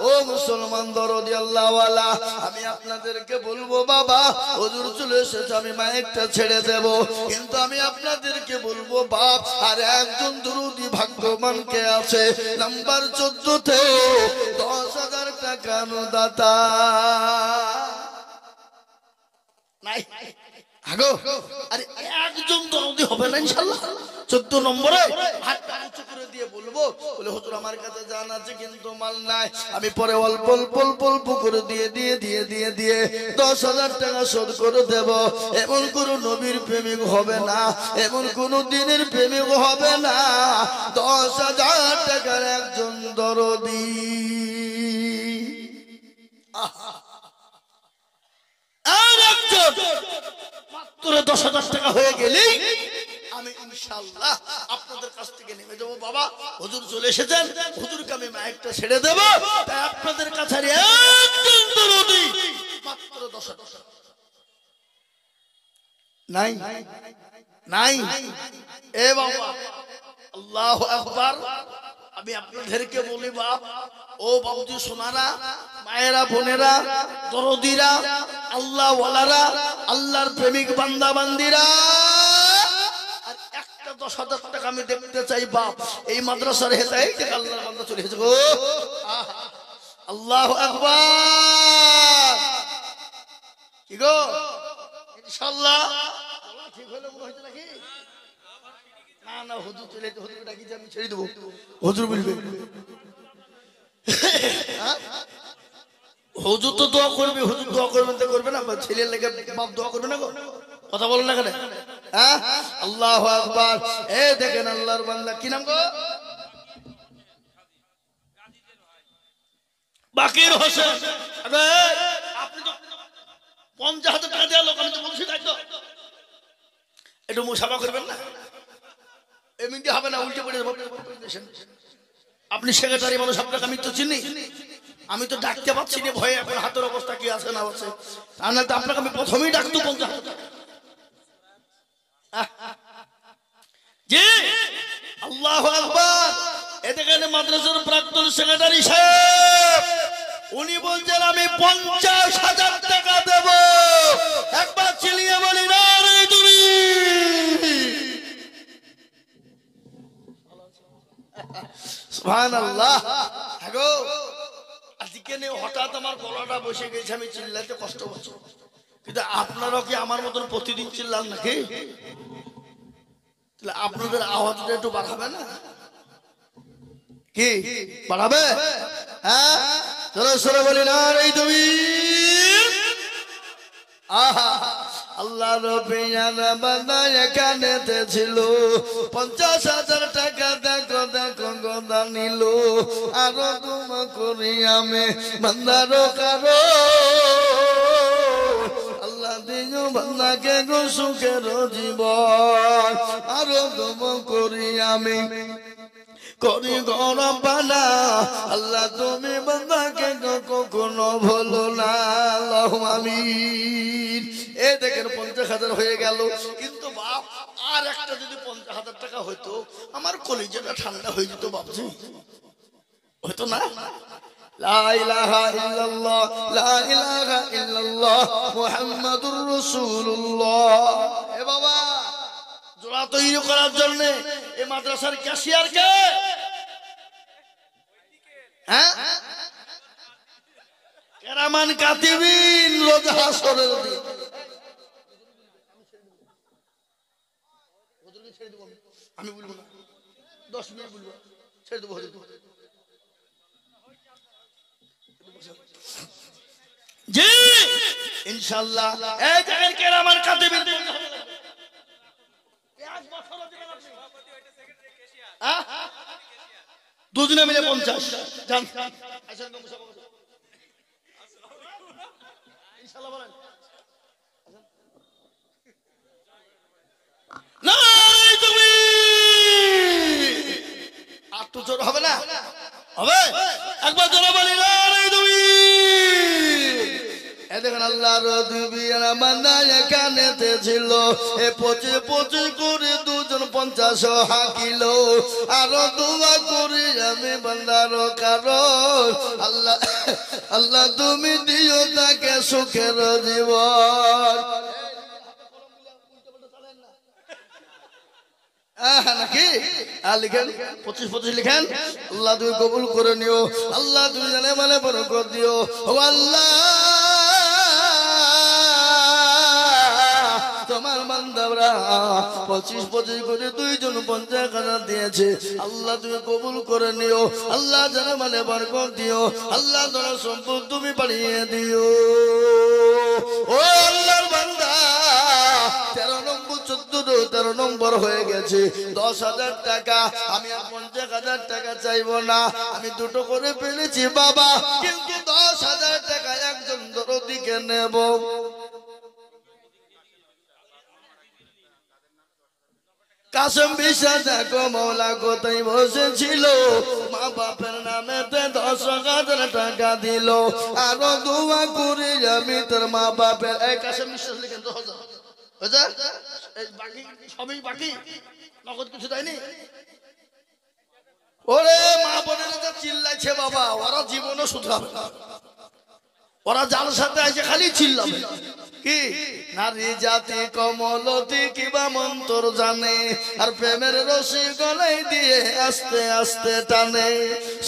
ও মুসলমান দরদি আল্লাহওয়ালা, আমি আপনাদেরকে বলবো বাবা হুজুর চলে এসেছে, আমি মাইকটা ছেড়ে দেব, কিন্তু আমি আপনাদেরকে বলবো বাপ আর একজন দরদি ভাগ্যবান কে আছে নাম্বার 14তে 10,000 টাকা দাতা নাই। আগো আরে একজন দরদি হবে না ইনশাআল্লাহ। 14 নম্বরে হাতটা উঁচু করে দিয়ে বলবো, বলে হুজুর আমার কাছে জান আছে কিন্তু মাল নাই, আমি পরে অল্প অল্প অল্প অল্প করে দিয়ে 10,000 টাকা শোধ করে দেব। এমন কোন নবীর প্রেমিক হবে না, এমন কোন দিনের প্রেমিক হবে না 10,000 টাকার একজন দরদি। আর একজন মাত্র 10,000 টাকা হয়ে গেলেই আমি ইনশাআল্লাহ আপনাদের কাছ থেকে নেমে যাবো। বাবা হুজুর চলে এসেছেন, হুজুরকে আমি মাইকটা ছেড়ে দেব, তাই আপনাদের কাছে একজন দরদি মাত্র 10,000 নাই নাই। এ বাবা আল্লাহু আকবার। আমি আপনাদেরকে বলি বাপ ও বাবুজি সোনারা, মায়েরা বোনেরা, দরদিরা, আল্লাহ ওয়ালারা, আল্লাহর প্রেমিক বান্দা বান্দিরা, আর একটা 10,000 টাকা আমি দেখতে চাই বাপ এই মাদ্রাসার হেদায়ে থেকে আল্লাহর বান্দা চলে এসেছে গো। আল্লাহু আকবার। কি গো ইনশাআল্লাহ ঠিক হলো মনে হচ্ছে নাকি? না না হুজুর চলে যেতে, হুজুর ডাকি যে আমি ছেড়ে দেবো, হুজুর বলবে হুজুর তো দোয়া করবে, হুজুর দোয়া করবেন তো করবে না, ছেলের লেগে বাপ দোয়া করবে না গো, কথা বলেন না কেন? হ্যাঁ আল্লাহু আকবার। এ দেখেন আল্লাহর বান্দা কি নাম গো? বাকির হোসেন। আরে আপনি তো 50,000 টাকা দেওয়া লোক, আমি তো বলছি তাই তো, একটু মুসাফা করবেন না, এমনি হবে না, উল্টে পড়ে আপনি সেক্রেটারি মানুষ, আপনাকে আমি তো চিনি, আমি তো ডাকতে পারছি না ভয়ে, এখন হাতের অবস্থা কি আছে না আছে, তা না তো আপনাকে আমি প্রথমেই ডাকতো 50,000 টাকা। জি আল্লাহু আকবার। এতে গেলে মাদ্রাসার প্রাক্তন সেক্রেটারি সাহেব উনি বলছেন আমি 50,000 টাকা দেব, একবার চিলিয়ে বলি না রে তুমি। সুবহানাল্লাহ। আগো আজকে নে হঠাৎ আমার গলাটা বসে গেছে, আমি চিল্লাতে কষ্ট হচ্ছে, কিন্তু আপনারাও কি আমার মতন প্রতিদিন চিল্লান নাকি? তাহলে আপনাদের আওয়াজটা একটু বাড়াবে না কি? বাড়াবে? হ্যাঁ জোরে সোরে বলি না রে তুমি আহা আল্লাহ রবিয়ার বান্দা এখানেতে ছিল 50,000 টাকা দেখো দেখো গদা নিল আরো তোমা করি আমি বান্দারো কারো আল্লাহ দিও বান্দাকে গো সুখের জীবন আরো তোমা করি আমি করি গরবানা আল্লাহ তুমি বান্দাকে কখনো ভুলো না আল্লাহুম্মা আমিন। এই দেখেন 50,000 হয়ে গেল, কিন্তু বাপ আর একটা যদি 50,000 টাকা হইতো আমার কলিজাটা ঠান্ডা হয়ে যেত বাপজি, হইতো না? লা ইলাহা ইল্লাল্লাহ লা ইলাহা ইল্লাল্লাহ মুহাম্মাদুর রাসূলুল্লাহ। এ বাবা জোড়া তৈরি করার জন্য এই মাদ্রাসার ক্যাশিয়ার কে? হ্যাঁ কেরামান কাতিবিন রোজ হাসরের দিন। আমি বলবো না 10 মিনিট বলবো, ছেড়ে দেবো জি ইনশাআল্লাহ। এই দেখেন কেরামান কাতিবিন দুজনে মিলে 50 জান ইনশাআল্লাহ বলেন না তুমি আর তো জোর হবে না, হবে একবার জোরে বলি না তুমি। এ দেখেন আল্লাহর নবীর বান্দা এখানেতে ছিল এ 25 করে দুজন 50 হাকিল আরো দোয়া করি আমি বান্দার কারণ আল্লাহ আল্লাহ তুমি দিও তাকে সুখের জীবন। নাকি লিখেন 25 লিখেন আল্লাহ তুমি কবুল করে নিও, আল্লাহ তুমি জানে মানে বরকত দিও ও আল্লাহ। তোমার বান্দারা 25 করে দুইজন 50,000 দিয়েছে, আল্লাহ তুমি কবুল করে নিও, আল্লাহ জানে মানে বরকত দিও, আল্লাহ তোমার সম্পদ তুমি বাড়িয়ে দিও। ও আল্লাহর বান্দা 13 নম্বর 13 নম্বর হয়ে গেছে 10,000 টাকা। আমি আর 50,000 টাকা চাইবো না, আমি দুটো করে পেলেছি বাবা, কিন্তু 10,000 টাকা একজন দরদিকে নেব। কাসম বিশ্বাস দেখো মৌলা কোথায় বসেছিল, মা বাপের নামেতে 10,000 টাকা দিল, আরো দোয়া করে আমি তোর মা বাপের। এই কাসম বিশ্বাস লিখেন 10,000 বাকি সবই বাকি, নগদ কিছু দেয়নি। ওরে মা বোনেরা যা চিল্লাইছে বাবা, ওরা জীবনও শুধরাবে না, ওরা যার সাথে আছে খালি চিল্লাবে। কি নারী জাতি কমলতি কিবা মন্তর জানে, আর প্রেমের রশি গলাই দিয়ে আস্তে আস্তে টানে।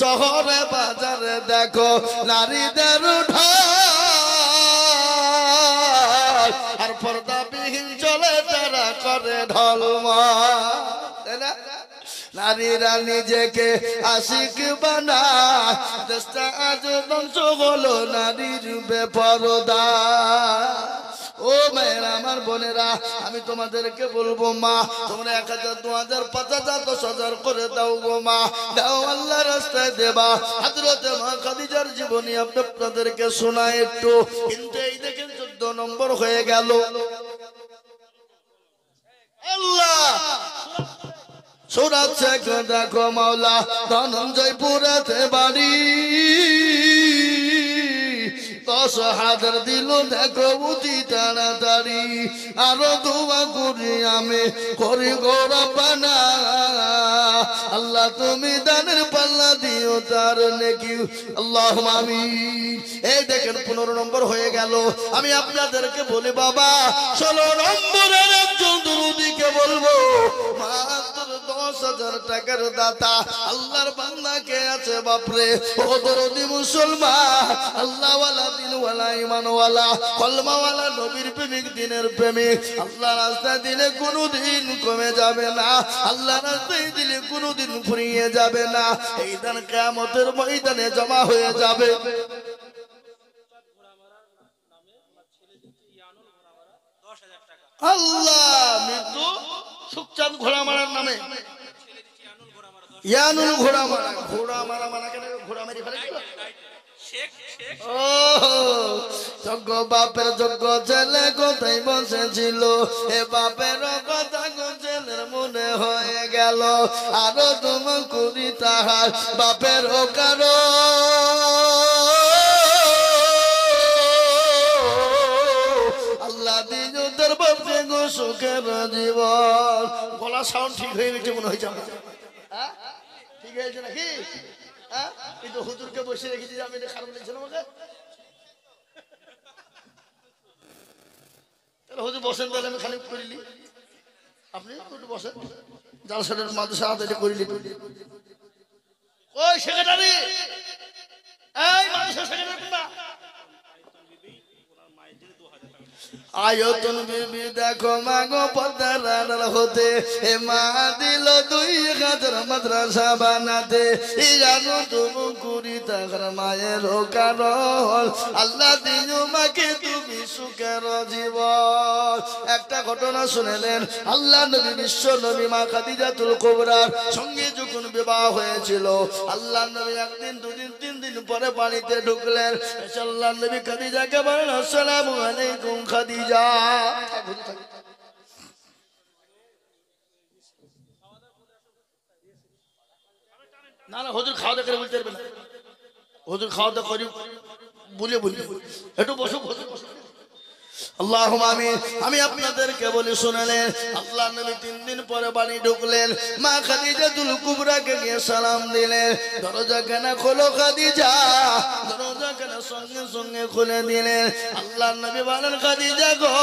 শহরে বাজারে দেখো নারীদের ঢল, আর পর্দাবিহীন চলে তারা করে ঢলমল। নারীরা নিজেকে আশিক বানায়, দেশটা আজ ধ্বংস হলো নারীর বেপরদা। ও মায়েরা আমার বোনেরা, আমি তোমাদেরকে বলবো মা তোমরা 1,000 2,000 5,000 10,000 করে দাও গো মা, দাও আল্লাহর রাস্তায় দেবা। হযরত মা খাদিজার জীবনী আপনাদেরকে শোনায় একটু, কিন্তু এই দেখেন 14 নম্বর হয়ে গেল। আল্লাহ সুরাত থেকে দেখো মাওলা ধনঞ্জয়পুরেতে বাড়ি, 10,000 দিল দেখো বুঝি তাড়াতাড়ি, আরো দোয়া করি আমি করি গৌরবানা, আল্লাহ তুমি দানের পাল্লা দিও তার নেকি আল্লাহুম্মা আমিন। এই দেখেন 15 নম্বর হয়ে গেল। আমি আপনাদেরকে বলি বাবা 16 নম্বরের একজন দুরূদীকে বলবো মাত্র 10,000 টাকার দাতা আল্লাহর বান্দা কে আছে বাপরে ও দরদি মুসলমান আল্লাহওয়ালা দিনওয়ালা ঈমানওয়ালা কলমাওয়ালা নবীর প্রেমিক দিনের প্রেমিক আল্লাহর রাস্তায় দিলে কোনোদিন কমে যাবে না আল্লাহর রাস্তায় দিলে কোনোদিন ফুরিয়ে যাবে না এই দিন কিয়ামতের ময়দানে জমা হয়ে যাবে আল্লাহ মৃত্যু সুখচাঁদ ঘোড়া মারার নামে ইয়ানুল ঘোড়া মারা মানা কেন ঘোড়া মেরে ফেলেছিল যোগ্য বাপের যোগ্য ছেলে কোথায় বসেছিল এ বাপের কথা ছেলের মনে হয়ে গেল আরো তোমার করি তাহার বাপের কারো আল্লাহ দিন তোর বাপে গো সুখের জীবন গলা সাউন্ড ঠিক হয়ে গেছে মনে হয়েছে আমার ঠিক হয়েছে নাকি কিন্তু হুজুরকে বসে রেখেছি আমি এটা খারাপ লাগছে না আমাকে তাহলে হুজুর বসেন তাহলে আমি খালি করিলি আপনি একটু বসেন জালসাটের মাদ্রাসা হাতে এটা করিলি ওই সেক্রেটারি এই মাদ্রাসা সেক্রেটারি না আয়তন বিবি দেখো মাগো পদ্মার হতে এ মা দিল 2,000 মাদ্রাসা বানাতে জানো তুমি কুড়ি টাকার মায়ের কারণ আল্লাহ দিও মাকে তুমি সুখের জীবন একটা ঘটনা শুনেলেন আল্লাহ নবী বিশ্ব নবী মা খাদিজাতুল কুবরার সঙ্গে যখন বিবাহ হয়েছিল আল্লাহ নবী একদিন দুদিন 3 দিন পরে পানিতে ঢুকলেন আল্লাহ নবী খাদিজাকে বলেন আসসালামু আলাইকুম খাদিজা না না হুজুর খাওয়া দাওয়া করে বলতে পারবে না হুজুর খাওয়া দাওয়া করি বলে একটু বসো আল্লাহুম্মা আমিন আমি আপনাদেরকে বলি শুনলেন আল্লাহ নবী 3 দিন পরে বাড়ি ঢুকলেন মা খাদিজাতুল কুবরাকে গিয়ে সালাম দিলেন দরজা কেন খোলো খাদিজা দরজা কেন সঙ্গে সঙ্গে খুলে দিলেন আল্লাহ নবী বলেন খাদিজা গো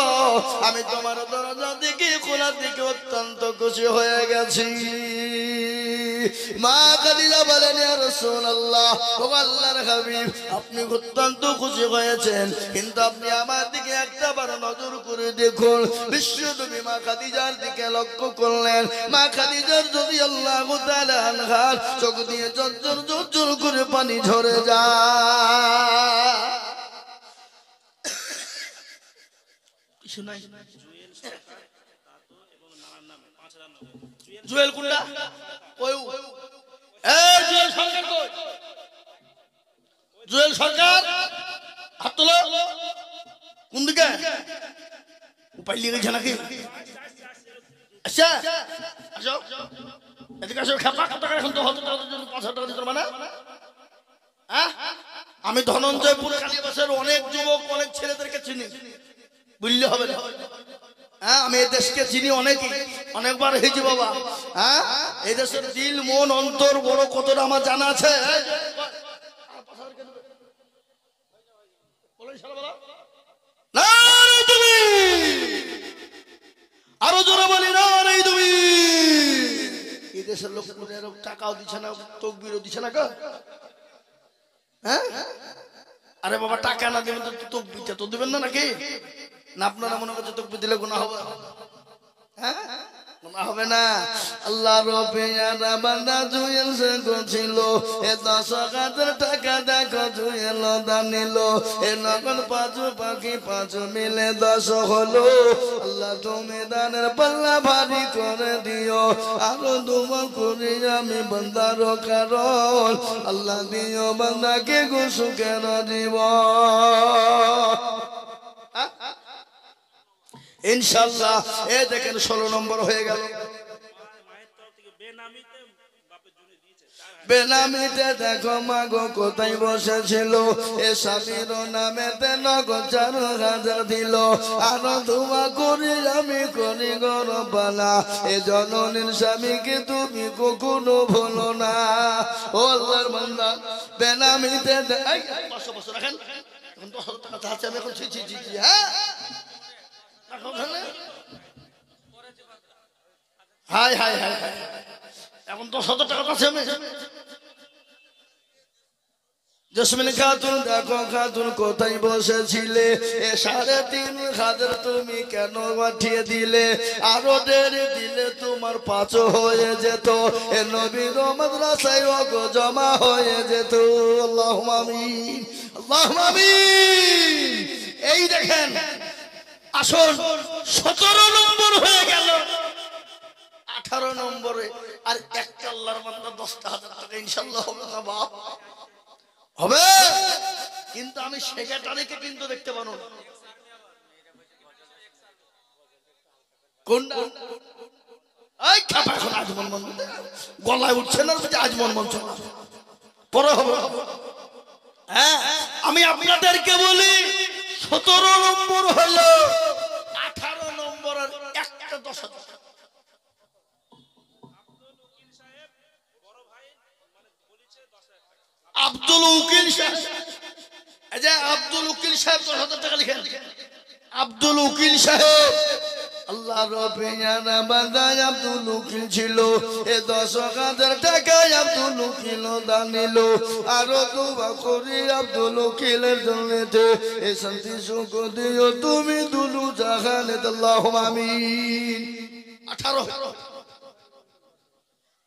আমি তোমার দরজা দেখে খোলা দেখে অত্যন্ত খুশি হয়ে গেছি মা খাদিজা বলেন ইয়া রাসূলুল্লাহ ও আল্লাহর হাবিব আপনি অত্যন্ত খুশি হয়েছেন কিন্তু আপনি আমার দিকে একটা বার নজর করে দেখুন বিশ্ব নবী মা খাদিজার দিকে লক্ষ্য করলেন মা খাদিজার রাদিয়াল্লাহু তাআলা আনহার চোখ দিয়ে ঝরঝর ঝরঝর করে পানি ঝরে যায় কিছু নাই জুয়েল কুন্ডা ওই এই জুয়েল সরকার কই জুয়েল সরকার হাত তোলো কোন দিকে উপায় লিয়ে গেছে নাকি আচ্ছা আসো এদিকে আসো খেপা টাকা এখন তো 5,000 টাকা দিতে মানে আমি ধনঞ্জয়পুর কালীবাসের অনেক যুবক অনেক ছেলেদেরকে চিনি বুঝলে হবে না আমি এই দেশকে চিনি অনেকবার হয়েছি বাবা এই দেশের দিল মন অন্তর বড় কতটা আমার জানা আছে আরো জোরে বলি না নেই তুমি এই দেশের লোক টাকাও দিচ্ছে না তকবিরও দিচ্ছে না আরে বাবা টাকা না দেবেন তো তকবিরটা তো দেবেন না নাকি না আপনারা মনে করছে তকবির দিলে গুনাহ হবে গুনাহ হবে না আল্লাহর পেয়ারা বান্দা জুয়েল সে ছিল এ 10,000 টাকা দেখো জুয়েল দানিল এ নগদ 5 পাখি 5 মিলে 10 হলো আল্লাহ তুমি দানের পাল্লা ভারী করে দিও আরো দোয়া করি আমি বান্দার কারণ আল্লাহ দিও বান্দাকে গো সুখের জীবন ইনশাআল্লাহ এ দেখেন 16 নম্বর হয়ে গেল বেনামিতে দেখো মাগো কোথায় বসেছিল এ স্বামীর নামেতে নগদ 4,000 দিল আরো দোয়া করি আমি করি গরবালা এ জননীর স্বামীকে তুমি কখনো ভুলো না ও আল্লাহর বান্দা বেনামিতে 500 রাখেন এখন 10,000 টাকা চাচ্ছি আমি এখন ছি হ্যাঁ হাই এখন 10,000 টাকা আছে। জসমিন খাতুন, দেখো খাতুন কোথায় বসেছিলে, 3.5,000 তুমি কেন পাঠিয়ে দিলে? আরো দেরি দিলে তোমার 5 হয়ে যেত, এ নবীর মাদ্রাসায় ওগো জমা হয়ে যেত। আল্লাহুম্মা আমিন, আল্লাহুম্মা আমিন। এই দেখেন আসল 17 নম্বর হয়ে গেল, 18 নম্বরে আর একটা আল্লাহর বান্দা 10,000 টাকা ইনশাআল্লাহ হবে না বাপ? হবে, কিন্তু আমি সেক্রেটারিকে কিন্তু দেখতে পাবো না। কোনটা? এই খাপা এখন আজমন মন গলায় উঠছে না, আজমন মন চলা পরে হবে। হ্যাঁ, আমি আপনাদেরকে বলি 17 নম্বর হলো, 18 নম্বরের একটা 10,000। আব্দুল উকিল সাহেব, এই যে আব্দুল উকিল সাহেব 10,000 টাকা লিখেন। আব্দুল উকিল সাহেব আল্লাহ রবিয়ানা বান্দায় আব্দুল উকিল ছিল, এ 10,000 টাকায় আব্দুল উকিল দান নিল। আরো দোয়া করি আব্দুল উকিলের জন্যতে, এ শান্তি সুখ দিও তুমি দুলু জাহানে, আল্লাহুম্মা আমিন। 18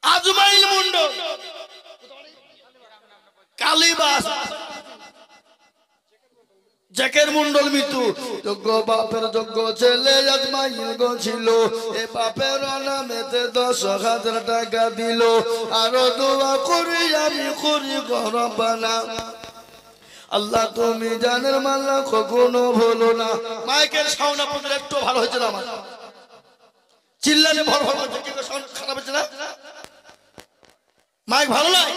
আজমাইল মন্ডল কালীবাস, জাকের মন্ডল মৃত্যু, যোগ্য বাপের যোগ্য ছেলে আজমাইল গো ছিল, এ বাপের নামেতে 10,000 টাকা দিল। আরো দোয়া করি আমি করি রব্বানা, আল্লাহ তুমি জানের মাল্লা কখনো ভুলো না। মাইকের সাউন্ড আপনাদের একটু ভালো হয়েছে না? আমার চিল্লালে ভর ভর হচ্ছে, কি সাউন্ড খারাপ হচ্ছে না? মাইক ভালো লাগে,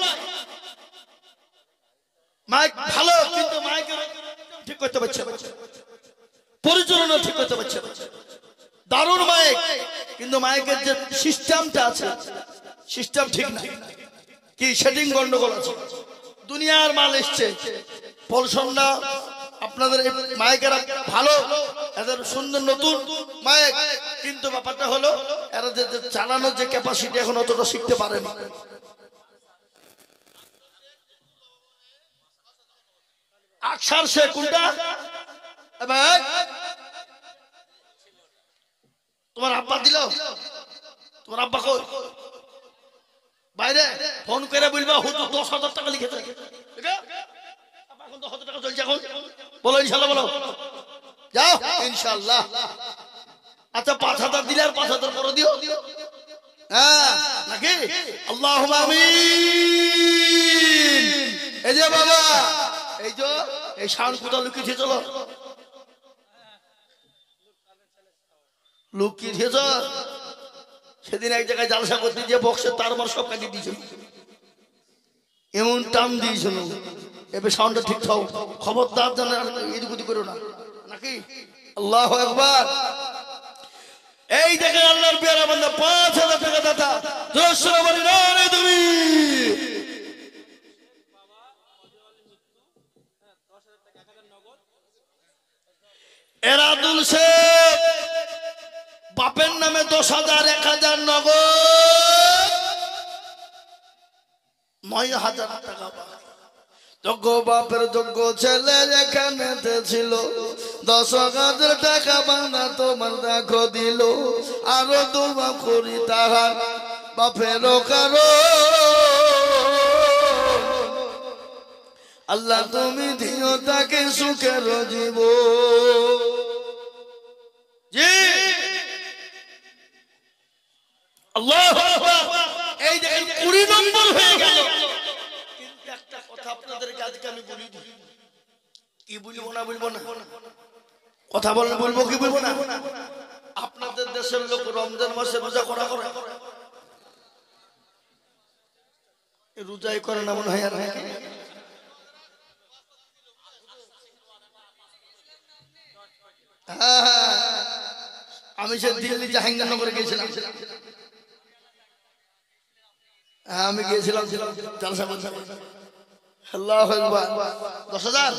মাইক ভালো, কিন্তু মাইকের ঠিক করতে পারছে, পরিচালনা ঠিক করতে পারছে। দারুণ মাইক, কিন্তু মাইকের যে সিস্টেমটা আছে, সিস্টেম ঠিক না, কি সেটিং গন্ডগোল আছে। দুনিয়ার মাল এসছে, পলসন্না আপনাদের মাইকের ভালো, এদের সুন্দর নতুন মাইক, কিন্তু ব্যাপারটা হলো এরা যে চালানোর যে ক্যাপাসিটি এখন অতটা শিখতে পারে না। আচ্ছা সে কোনটা? তোমার আব্বা দিল, তোমার আব্বা কই? বাইরে ফোন করে বলবা হুজুর 10,000 টাকা লিখেছে। এখন 10,000 টাকা চলছে, এখন বলো ইনশাআল্লাহ, বলো যাও ইনশাআল্লাহ। আচ্ছা 5,000 দিলে আর 5,000 করে দিও, হ্যাঁ নাকি? আল্লাহুম্মা আমিন। এই যে বাবা, এই যে এই সাউন্ড কোথা লুকিয়েছে, চলো লুকিয়েছ। সেদিন এক জায়গায় জালসা করতে যে বক্সের তারমার সব কাটিয়ে দিয়েছিল, এমন টান দিয়েছিল। এবার সাউন্ডটা ঠিক থাও, খবরদার জানে এদিক ওদিক করো না, নাকি? আল্লাহু আকবার। এই দেখে আল্লাহর পেয়ারা বান্দা 5,000 টাকা দাতা, জোরে বলি না রে তুমি। এরাদুল শেখ বাপের নামে 10,000 1,000 নগদ, 9,000 টাকা। যোগ্য বাপের যোগ্য ছেলে এখানে ছিল, 10,000 টাকা বাংলা তোমার দেখো দিল। আরো দোয়া করি তাহার বাপেরও কারো, আল্লাহ তুমি দিও তাকে সুখের জীবন। জি আল্লাহু আকবার। এই যে 20 নম্বর হয়ে গেল, কিন্তু একটা কথা আপনাদেরকে আজকে আমি বলি, কি বলবো না বলবো না, কথা বলেন বলবো কি বলবো না? আপনাদের দেশের লোক রমজান মাসে রোজা করা করে, রোজাই করে না মনে হয়। আর আমি সে দিল্লি জাহাঙ্গীরনগরে গিয়েছিলাম, আমি গিয়েছিলাম জালসা করতে। আল্লাহু আকবার। 10,000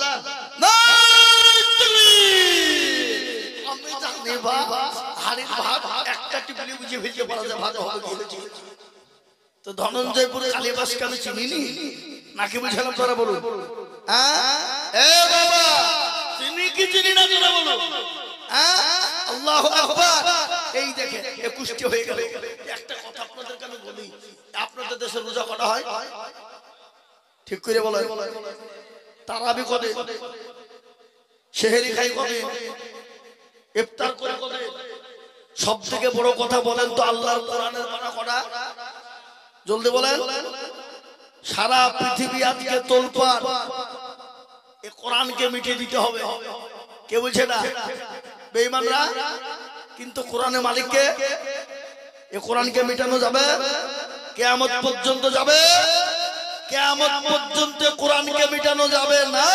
আমি জানি বাবা, হাড়ির ভাত একটা টিপলি বুঝে ভেজে পারা যায়, ভাত হবে তো ধনঞ্জয়পুর কালীবাসকে আমি চিনিনি নাকি বুঝালাম তোরা বলুন এ বাবা চিনি কি চিনি না তোরা বলুন আল্লাহু আকবার এই দেখে 21টি হয়ে গেল একটা কথা আপনাদেরকে আমি বলি আপনাদের দেশে রোজা করা হয় ঠিক করে বলো তারাবি কবে সেহরি খাই কবে ইফতার করে কবে সবথেকে বড় কথা বলেন তো আল্লাহর কোরআনের মানা করা জলদি বলেন সারা পৃথিবী আজকে তোলপাড় এই কোরআনকে মিটিয়ে দিতে হবে কে বলছে না বেঈমানরা কিন্তু কোরআনের মালিককে এই কোরআনকে মিটানো যাবে কিয়ামত পর্যন্ত যাবে কিয়ামত পর্যন্ত কোরআনকে মিটানো যাবে না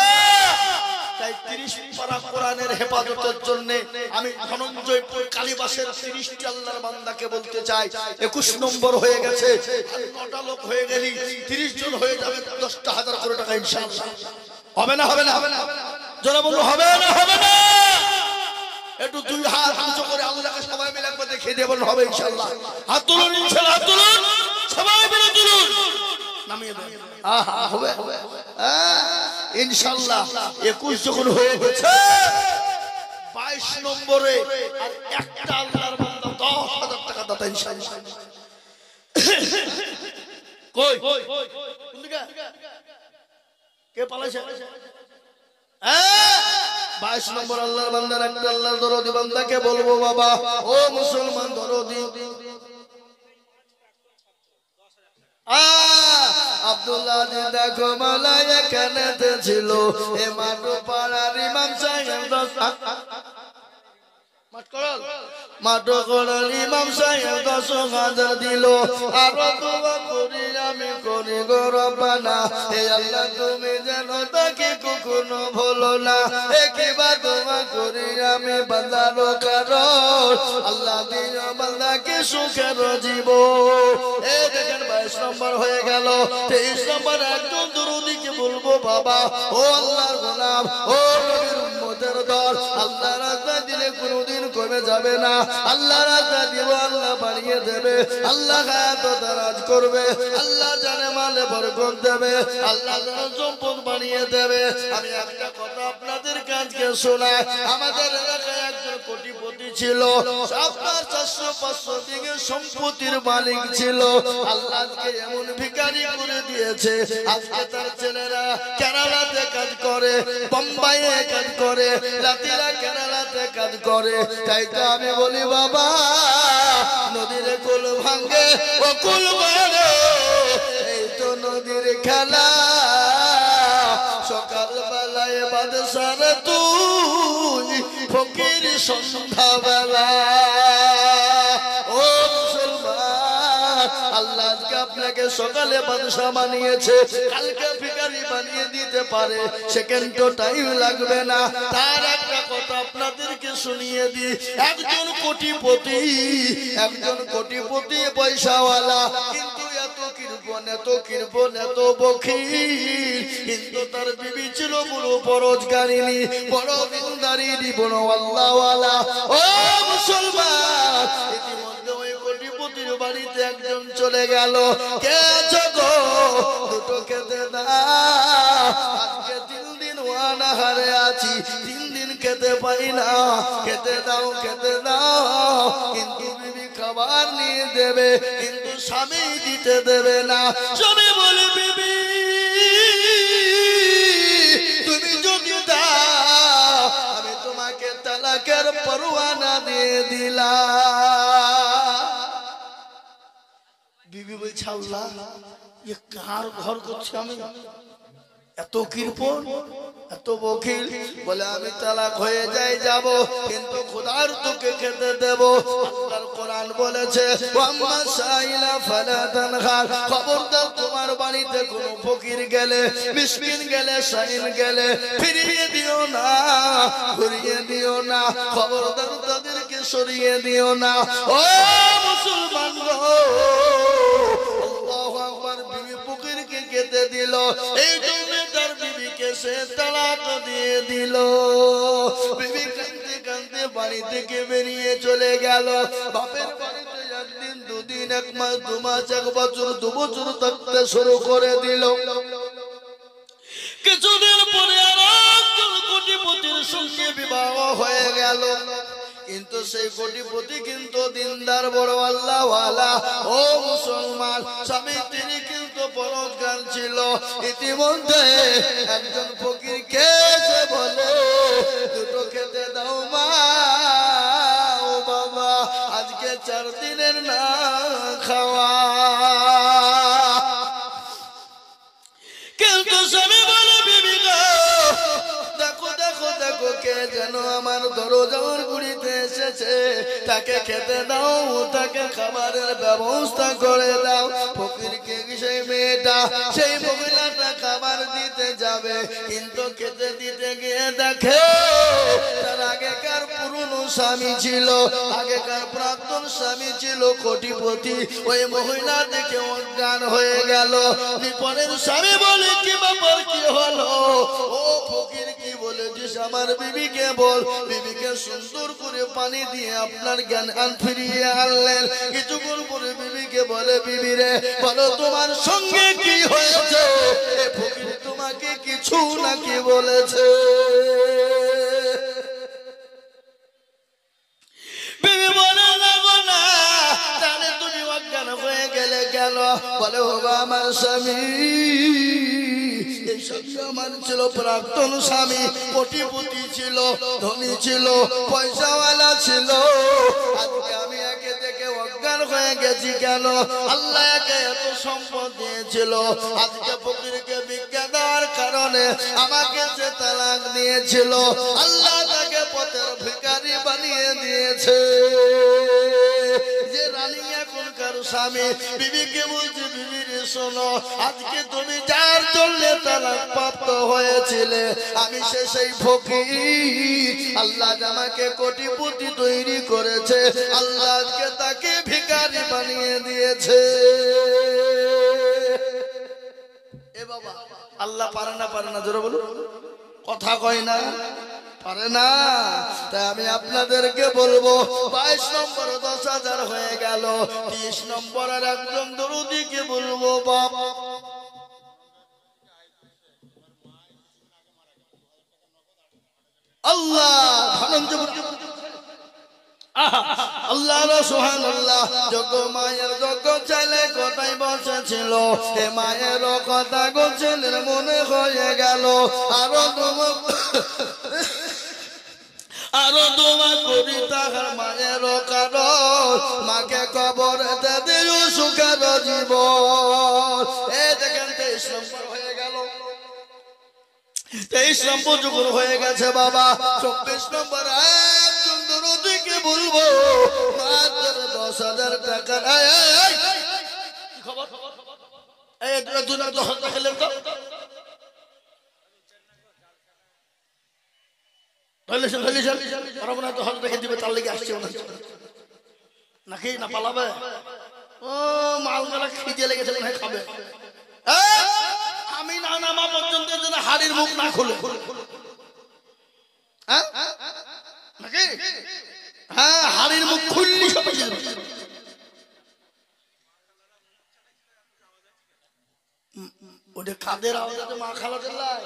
তাই 30 পারা কোরআনের হেফাজতের জন্য আমি ধনঞ্জয়পুর কালীবাসের 30টি আল্লাহর বান্দাকে বলতে চাই 21 নম্বর হয়ে গেছে 9টা লোক হয়ে গেলি 30 জন হয়ে যাবে 10,000 করে টাকা ইনশাআল্লাহ হবে না হবে না হবে না যারা বললো হবে না হবে না একটু দুই হাত উঁচু করে আল্লাহকে সবাই মিলে একবার দেখিয়ে দিয়ে বলুন হবে ইনশাআল্লাহ হাত তুলুন ইনশাআল্লাহ হাত তুলুন সবাই মিলে তুলুন নামিয়ে দেন আহা হবে ইনশাআল্লাহ 21 যখন হয়ে গেছে 22 নম্বরে আর একটা আল্লাহর বান্দা 10,000 টাকা দাতা ইনশাআল্লাহ কই কোন দিকে কে পালাইছে 22 নম্বর আল্লাহর বান্দার একটা আল্লাহর দরদি বান্দাকে বলবো বাবা ও মুসলমান দরদি আব্দুল্লাহ দেখো মালায় এখানে ছিল এ মাঠো পাড়ার ইমাম সাহেব মাঠো করার ইমাম সাহেব 10,000 দিল আর দোয়া করি আমি করি গো রব্বানা হে আল্লাহ তুমি যেন তাকে কখনো ভুলো না একবার দোয়া করি আমি বান্দার কারণ আল্লাহ দিও বান্দাকে সুখের জীবন এই দেখেন 22 নম্বর হয়ে গেল 23 নম্বর একজন দরুদিকে বলবো বাবা ও আল্লাহর গোলাম ও নবীর উম্মতের দল আল্লাহর রাস্তা দিলে কোনোদিন কমে যাবে না আল্লাহর রাস্তা দিব আল্লাহ বাড়িয়ে দেবে আল্লাহ হায়াত দারাজ করবে আল্লাহ জানে মালে বরকত দেবে আল্লাহ সম্পদ বানিয়ে দেবে আমি একটা কথা আপনাদের কাছে শোনাই আমাদের এলাকায় একজন কোটিপতি ছিল আপনার 400-500 বিঘে সম্পত্তির মালিক ছিল আল্লাহকে এমন ভিখারি করে দিয়েছে আজকে তার ছেলেরা কেরালাতে কাজ করে বোম্বাইয়ে কাজ করে রাতিরা কেরালাতে কাজ করে তাই তো আমি বলি বাবা নদীর কুল ভাঙে ও কুল বাড়ে এই তো নদীর খেলা সকাল বেলায় বাদশার তুই ফকির সন্ধ্যা বেলা ও মুসলমান আল্লাহ আজকে আপনাকে সকালে বাদশা বানিয়েছে কালকে ভিখারি বানিয়ে দিতে পারে সেকেন্ড টাইম লাগবে না তার একটা কথা আপনাদেরকে শুনিয়ে দি একজন কোটিপতি পয়সাওয়ালা কিন্তু এত কৃপণ এত বখিল কিন্তু তার বিবি ছিল বড় পরোজগারিনী বড় দিনদারিনী বড় আল্লাহওয়ালা ও মুসলমান ইতিমধ্যে ওই কোটিপতির বাড়িতে একজন চলে গেল কে গো দুটো খেতে দাও আজকে 3 দিন অনাহারে আছি 3 দিন খেতে পাই না খেতে দাও কিন্তু বিবি খাবার নিয়ে দেবে কিন্তু স্বামী দিতে দেবে না স্বামী বলে বিবি তুমি যদি দাও আমি তোমাকে তালাকের পরোয়ানা দিয়ে দিলাম বিবি বলছে আল্লাহ এ কার ঘর করছে আমি এত কৃপণ এত বখিল বলে আমি তালাক হয়ে যাই যাব কিন্তু খোদার তোকে খেতে দেব আল্লাহর কোরআন বলেছে ওয়াম্মা সাইলা ফালা তানহার খবরদার তোমার বাড়িতে কোনো ফকির গেলে মিসকিন গেলে সাইন গেলে ফিরিয়ে দিও না ঘুরিয়ে দিও না খবরদার তাদেরকে সরিয়ে দিও না ও মুসলমান গো আল্লাহু আকবার বিবি ফকিরকে খেতে দিল এই জন্য তার বিবিকে সে তালাক দিয়ে দিল বিবি কাঁদতে কাঁদতে বাড়ি থেকে বেরিয়ে চলে গেল বাপের বাড়িতে 1 দিন 2 দিন দিন, 1 মাস, 2 মাস, 1 বছর, 2 বছর থাকতে শুরু করে দিল। কিছুদিন পরে আর একজন কোটিপতির সঙ্গে বিবাহ হয়ে গেল। কিন্তু সেই কোটিপতি কিন্তু দিনদার, বড় আল্লাহওয়ালা। ও মুসলমান, স্বামী তিনি কিন্তু পরহেজগার ছিল। ইতিমধ্যে একজন ফকিরকে এসে বলে, দুটো খেতে দাও মা। ও বাবা, আজকে 4 দিনের না খাওয়া। কিন্তু স্বামী বলে, বিবি গো, দেখো দেখো দেখো, কে যেন আমার দরজার গুড়িতে এসেছে, তাকে খেতে দাও, তাকে খাবারের ব্যবস্থা করে দাও। ফকিরকে সেই মেয়েটা, সেই মহিলাটা খাবার দিতে যাবে, কিন্তু খেতে দিতে গিয়ে দেখে তার আগেকার পুরনো স্বামী ছিল, আগেকার প্রাক্তন স্বামী ছিল কোটিপতি। ওই মহিলা দেখে অজ্ঞান হয়ে গেল। নিপনের স্বামী বলে, কি ব্যাপার, কি হলো? ও ফকির, কি বলেছিস আমার বিবিকে বল। বিবিকে সুন্দর করে পানি দিয়ে আপনার জ্ঞান ফিরিয়ে আনলেন। কিছুক্ষণ পরে বিবিকে বলে, বিবি রে, বলো তোমার সঙ্গে কি হয়েছে? ফকির তোমাকে কিছু নাকি বলেছে? বিবি বলে, না, তাহলে তুমি অজ্ঞান হয়ে গেলে গেল। বলে, হোক আমার স্বামী, এই স্বামী আমার ছিল প্রাক্তন স্বামী, কোটিপতি ছিল, ধনী ছিল, পয়সাওয়ালা ছিল। আজকে আমি একে থেকে অজ্ঞান হয়ে গেছি কেন? আল্লাহ একে এত সম্পদ দিয়েছিল, আজকে ফকিরকে ভিক্ষা দেওয়ার কারণে আমাকে যে তালাক দিয়েছিল, আল্লাহ তাকে পথের ভিখারি বানিয়ে দিয়েছে। যে রানী এখনকার স্বামী বিবিকে বলছে, বিবি রে শোনো, আজকে তুমি যার জন্য তালাক প্রাপ্ত হয়েছিলে, আমি সেই ফকির। আল্লাহ আমাকে কোটিপতি তৈরি করেছে, আল্লাহ আজকে তাকে ভিখারি বানিয়ে দিয়েছে। এ বাবা, আল্লাহ পারে না, পারে না, জোরে বলো, কথা কয় না, পারে না। তাই আমি আপনাদেরকে বলবো, 22 নম্বর 10,000 হয়ে গেল। 30 নম্বরের একজন দরুদিকে বলবো, বাপ আল্লাহ আল্লাহ সুবহানাল্লাহ। যোগ্য মায়ের যোগ্য ছেলে কোথায় বসেছিল, এ মায়ের কথা গো ছেলের মনে হয়ে গেল। আরো দোয়া করি তাহার মায়ের কারণ, মাকে কবরেতে দিও সুখের জীবন। এই দেখেন 23 নম্বর হয়ে গেল, 23 নম্বর যখন হয়ে গেছে বাবা, 24 নম্বর একজন দরদিকে বলবো, মাত্র 10,000 টাকা। খবর এই 10,000 টাকা খেলেন তো নাকি না পালাবে? ও মালগুলা খিদে লেগেছে, খাবে। আমি না নামা পর্যন্ত যেন হাড়ির মুখ না খুলে, নাকি? হ্যাঁ, হাড়ির মুখ খুললি সব ওটা কাদের আওয়াজে মা খালাতে লাই,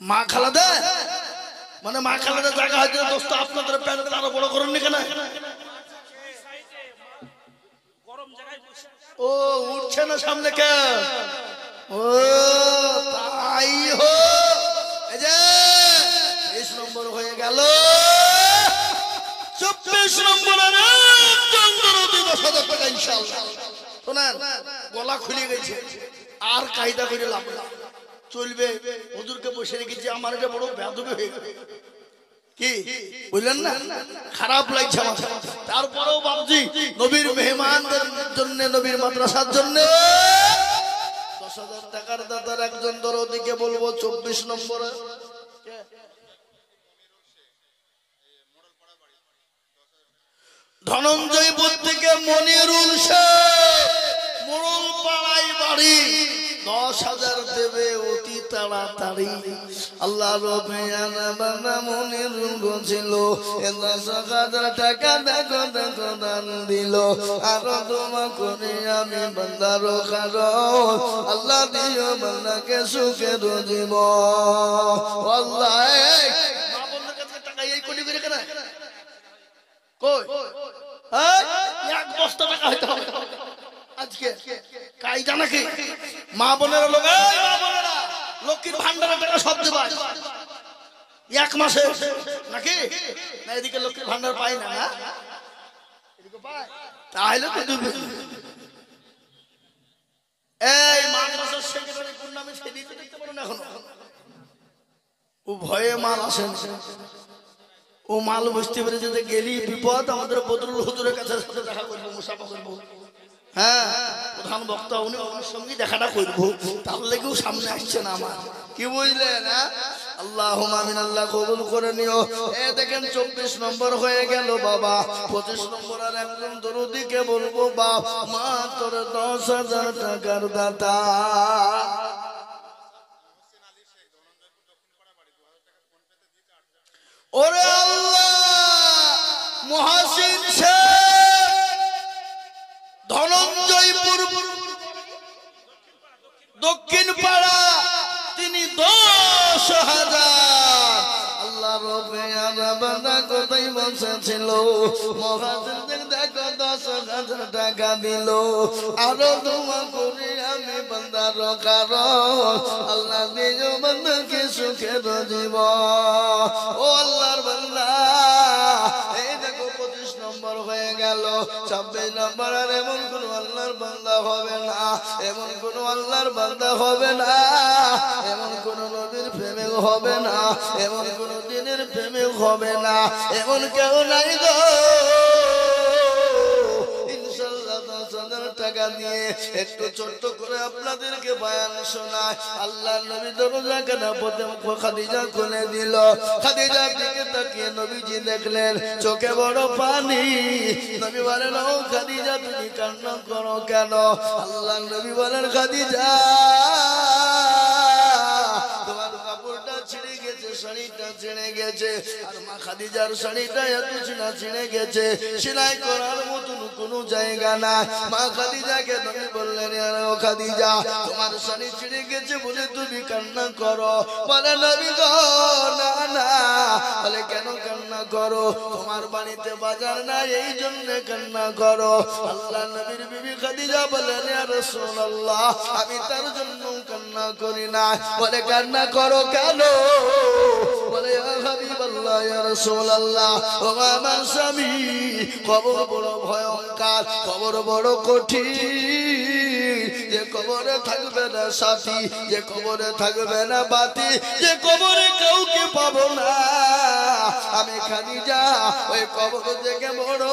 মা খালাতে মানে মা খালাতে জায়গা হয়েছে। দোস্ত আপনাদের প্যান্ডেল আরো বড় করেননি কেন? ও উঠছে না সামনে কে? ও তাই হো। এই যে 23 নম্বর হয়ে গেল, 24 নম্বরের একজন দরদি 10,000 টাকা ইনশাআল্লাহ। শোনেন, গলা খুলে গেছে, আর কায়দা করে লাভ না, চলবে। হুজুরকে বসে রেখেছি, আমার এটা বড় বেয়াদবি হয়ে গেল। কি বুঝলেন না? খারাপ লাগছে আমার। তারপরেও বাবজি নবীর মেহমানদের জন্য, নবীর মাদ্রাসার জন্য 10,000 টাকার দাতার একজন দরদিকে বলবো 24 নম্বরে। ধনঞ্জয়পুর থেকে মনিরুল শেখ, মোড়ল পাড়াই বাড়ি, 10,000 দেবে অতি তাড়াতাড়ি। আল্লাহ রবেয়ানা বান্দা মনির ছিল 10,000 টাকা দেখো দেখো দান দিল। আর দোয়া করে আমি বান্দার কারণ আল্লাহ দিও বান্দাকে সুখের জীবন। আল্লাহ মা বন্ধের কাছে টাকা এই কোটি করে কেন কই এক বস্তা টাকা হইতে হবে আজকে কায়দা নাকি? মা বোনেরা লোক মা বোনেরা লক্ষ্মীর ভান্ডারের টাকা সব দেবা এক মাসে নাকি? না এদিকে লক্ষ্মীর ভান্ডার পাই না না এদিকে পায় তাহলে তো দেবে। এই মাদ্রাসার সেক্রেটারি কোন নামে সেদিন দেখতে পারো না এখনো? ও ভয়ে মাল আসেন, ও মাল বুঝতে পেরে যেতে গেলি বিপদ। আমাদের বদরুল হুজুরের কাছে দেখা করবো, মুসাফা করবো। হ্যাঁ প্রধান বক্তা উনি ওনার সঙ্গে দেখাটা করবো, তার লেগেও সামনে আসছে না আমার। কি বুঝলেন? আল্লাহুম্মা আমিন, আল্লাহ কবুল করে নিও। এ দেখেন 24 নম্বর হয়ে গেল বাবা। 25 নম্বর আর একজন দরুদিকে বলবো বাপ মাত্র 10,000 টাকার দাতা। ওরে আল্লাহ মহাসিন শেখ ধনঞ্জয়পুর দক্ষিণ পাড়া, তিনি 10,000। আল্লাহ রবেয়ানা বান্দা কোথায় বসেছিল মহাসিন দেখো 10,000 টাকা দিল। আরো দোয়া করি আমি বান্দার কারণ আল্লাহ দিও বান্দাকে সুখের জীবন। ও আল্লাহর বান্দা এই দেখো 25 নম্বর হয়ে গেল। 26 নম্বর আর এমন কোন আল্লাহর বান্দা হবে না, এমন কোন আল্লাহর বান্দা হবে না, এমন কোন নবীর প্রেমিক হবে না, এমন কোন দিনের প্রেমিক হবে না, এমন কেউ নাই গো। ইনশাআল্লাহ 10,000 টাকা দিয়ে একটু ছোট্ট করে আপনাদেরকে বয়ান শোনায়। আল্লাহ নবী দরজা কেন প্রথম খাদিজা খুলে দিল। খাদিজার দিকে তাকিয়ে নবীজি দেখলেন চোখে বড় পানি। নবী বলেন ও খাদিজা তুমি কান্না করো কেন? আল্লাহ নবী বলেন খাদিজা তোমার কাপড়টা ছিঁড়ে গেছে, শাড়িটা ছিঁড়ে গেছে। আর মা খাদিজার শাড়িটা এত ছিঁড়ে গেছে, সেলাই করার মতন কোনো জায়গা না। মা খাদিজাকে নবী বললেন ও খাদিজা তোমার শাড়ি ছিঁড়ে গেছে বলে তুমি কান্না করো? বলে নবী গো না না। বলে কেন কান্না করো? তোমার বাড়িতে বাজার না এই জন্য কান্না করো। আল্লাহ নবীর বিবি খাদিজা বলেন ইয়া রাসূলুল্লাহ আমি তার জন্য কান্না করি না। বলে কান্না করো কেন? বলে ইয়া হাবিবাল্লাহ ইয়া রাসূলুল্লাহ ও আমার স্বামী কবর বড় ভয়ঙ্কর, কবর বড় কঠিন। যে কবরে থাকবে না সাথী, যে কবরে থাকবে না বাতি, যে কবরে কাউকে পাবো না, আমি খাদিজা ওই কবর থেকে বড়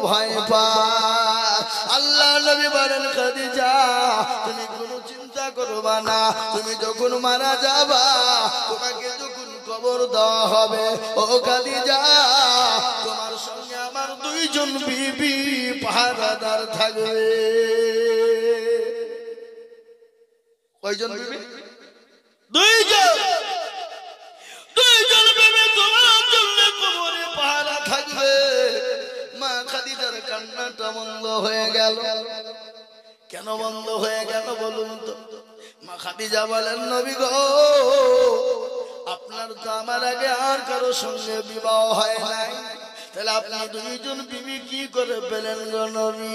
ভয় পাই। আল্লাহ নবী বলেন খাদিজা তুমি কোনো চিন্তা করবা না, তুমি যখন মারা যাবা তোমাকে যখন কবর দেওয়া হবে ও খাদিজা তোমার সঙ্গে আমার 2 জন বিবি পাহারাদার থাকবে। কয়জন বিবি? 2 জন। 2 জন বিবি তোমার জন্য কবরে পাহারা থাকবে। মা খাদিজার কান্নাটা বন্ধ হয়ে গেল। কেন বন্ধ হয়ে গেল বলুন তো? মা খাদিজা বলেন নবী গো আপনার তো আমার আগে আর কারো সঙ্গে বিবাহ হয় নাই, তাহলে আপনি 2 জন বিবি কি করে পেলেন গো নবী?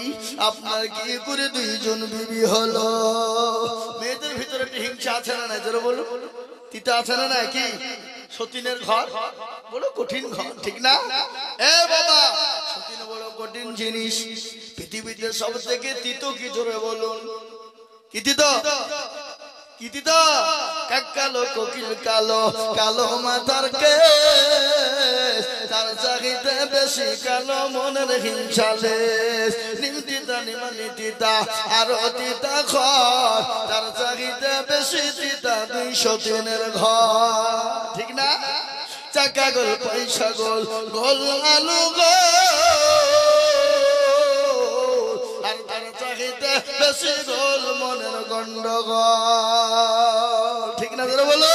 আপনার কি করে 2 জন বিবি হলো? মেয়েদের ভিতরে একটা হিংসা আছে না? জোরে বলো। তিতা আছে না? কি সতীনের ঘর বড় কঠিন ঘর, ঠিক না? এ বাবা সতীন বড় কঠিন জিনিস। পৃথিবীতে সব থেকে তিতো কি জোরে বলুন? কি তিতো? কি তিতো? কালো কোকিল কালো, কালো মাথার কেশ, তার চাহিদা বেশি কালো মনের হিংসালে। নিমতিতা নিমানি তিতা আর তিতা ঘর, তার চাহিদা বেশি তিতা 203 ঘর, ঠিক না? চাকা গোল পয়সা গোল, গোল আলু গোল, আর তার থাকিতে বেশি গোল মনের গন্ডগোল ঠিক না ধরে বলো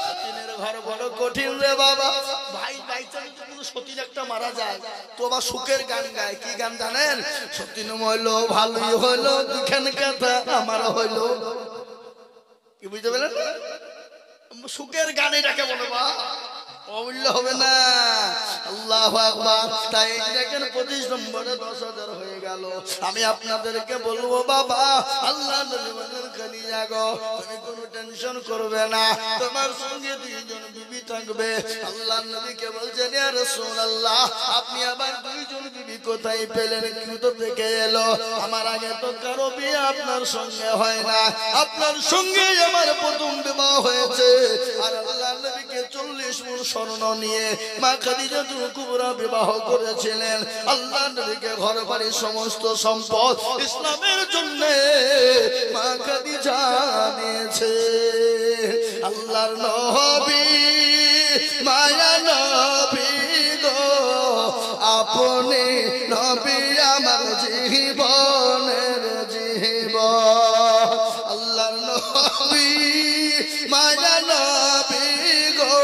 সতীনের ঘর বড় কঠিন রে বাবা ভাই বাইচান্স কোনো সতীন একটা মারা যায় তো আবার সুখের গান গায় কি গান জানেন সতীন হইলো ভালোই হইলো দুখান কথা আমার হইলো কি বুঝতে পেলেন সুখের গান এটাকে বলো বা অমূল্য হবে না আল্লাহু আকবার তাই দেখেন 25 নম্বরে 10,000 হয়ে গেল আমি আপনাদেরকে বলবো বাবা আল্লাহ নবী বলেন কলিজা গো তুমি কোনো টেনশন করবে না তোমার সঙ্গে দুইজন বিবি থাকবে আল্লাহ নবীকে বলছেন ইয়া রাসূলুল্লাহ আপনি আবার দুইজন বিবি কোথায় পেলেন কি তো থেকে এলো আমার আগে তো কারো বিয়ে আপনার সঙ্গে হয় না আপনার সঙ্গে আমার প্রথম বিবাহ হয়েছে আর আল্লাহ নবীকে 40 মণ স্বর্ণ নিয়ে মা খাদিজাতুল কুবরা বিবাহ করেছিলেন আল্লাহ নবীকে ঘর বাড়ি সমস্ত সম্পদ ইসলামের জন্য মা খাদিজা দিয়েছে আল্লাহর নবী মায়া নবী গো আপনি নবী আমার জীবনের জীবন আল্লাহর নবী মায়া নবী গো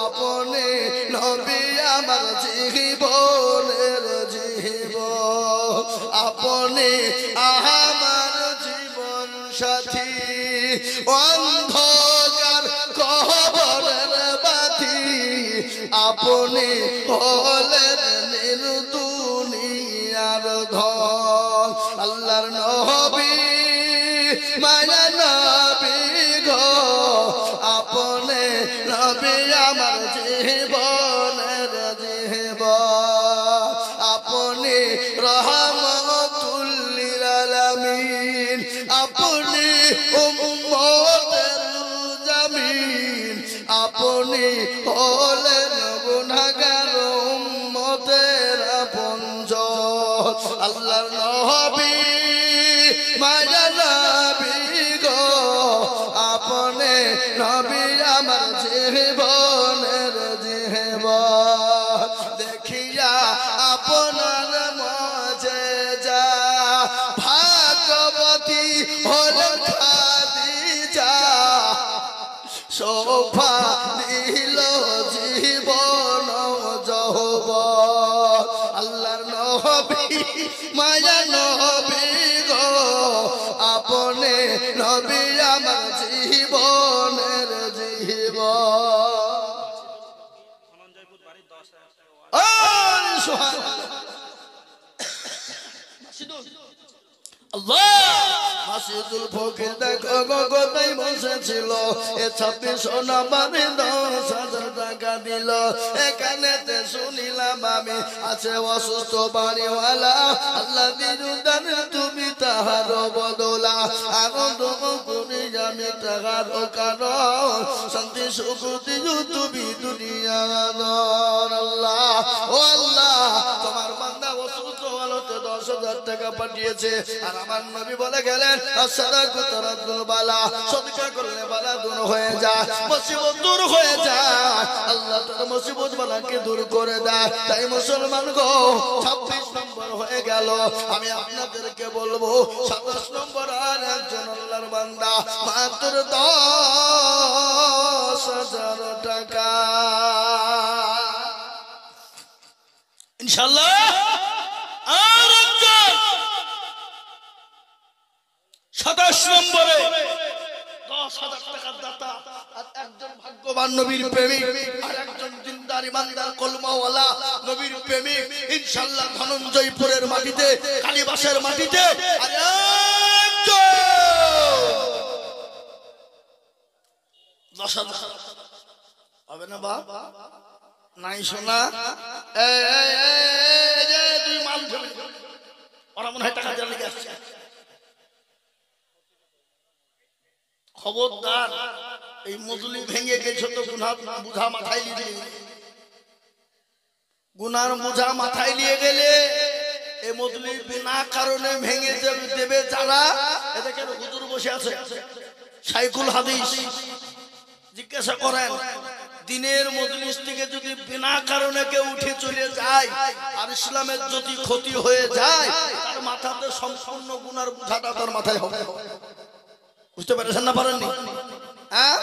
আপনি নবী আমার জীবনের জীবন আপনি আমার জীবন সাথী অন্ধকার কবরের বাতি আপনি হলেন নির্দুনিয়ার ধন আল্লাহর নবী মায়া নবী গো আপনি নবী আমার জীবনের জীবন আপনি রহমতুল লিল আলামিন আপনি উম্মতের জামিন আপনি হলেন গুনাহগার উম্মতের আপনজন আল্লাহর নবী মায়া নবী গো আপনি নবী আমার জীবনের জীবন দেখিয়া আপনার মজেজা ভাগবতী হলেন খাদিজা শোভা দিল জীবন যৌবন আল্লাহর নবী মায়া নবী গো আপনি নবী আমার জীবনের জীবন মাসিদুল ফকির দেখো গোগোতাই বসেছিল এ 26 নম্বরে 10,000 টাকা দিল এখানেতে শুনিলাম আমি আছে অসুস্থ বাড়িওয়ালা আল্লাহ দিরুদান তুমি তাহার বদলা আনন্দ করি আমি তাহার কারণ শান্তি সুখ দিও তুমি দুনিয়া আল্লাহ ও আল্লাহ তোমার বান্দা অসুস্থ হলোতে 10,000 টাকা পাঠিয়েছে আর আমার নবী বলে গেলেন সাদাকু তারাদুল বালা সদকা করলে বালা দূর হয়ে যায় মুসিবত দূর হয়ে যায় আল্লাহ তাআলা মুসিবত বালাকে দূর করে দেয় তাই মুসলমান গো 26 নম্বর হয়ে গেল আমি আপনাদেরকে বলবো 27 নম্বর আর একজন আল্লাহর বান্দা মাত্র 10,000 টাকা ইনশাআল্লাহ আর একজন 27 নম্বরে 10,000 টাকার দাতা আর একজন ভাগ্যবান নবীর প্রেমিক আর একজন দিনদার ইমানদার কলমাওয়ালা নবীর প্রেমিক ইনশাআল্লাহ ধনঞ্জয়পুরের মাটিতে কালীবাসের মাটিতে আর একজন 10,000 হবে না বাপ নাই শোনা দুই মাল ওরা মনে হয় টাকা দিয়ে আসছে খবরদার এই মজুলি ভেঙে গেছে তো গুনার বোঝা মাথায় নিয়ে গুনার বোঝা মাথায় নিয়ে গেলে এই মজুলি বিনা কারণে ভেঙে দেবে যারা এদেরকে হুজুর বসে আছে শাইখুল হাদিস জিজ্ঞাসা করেন দিনের মজলিস থেকে যদি বিনা কারণে কেউ উঠে চলে যায় আর ইসলামের যদি ক্ষতি হয়ে যায় তার মাথাতে সম্পূর্ণ গুনার বোঝাটা তার মাথায় হবে। বুঝতে পেরেছেন না পারেননি? হ্যাঁ,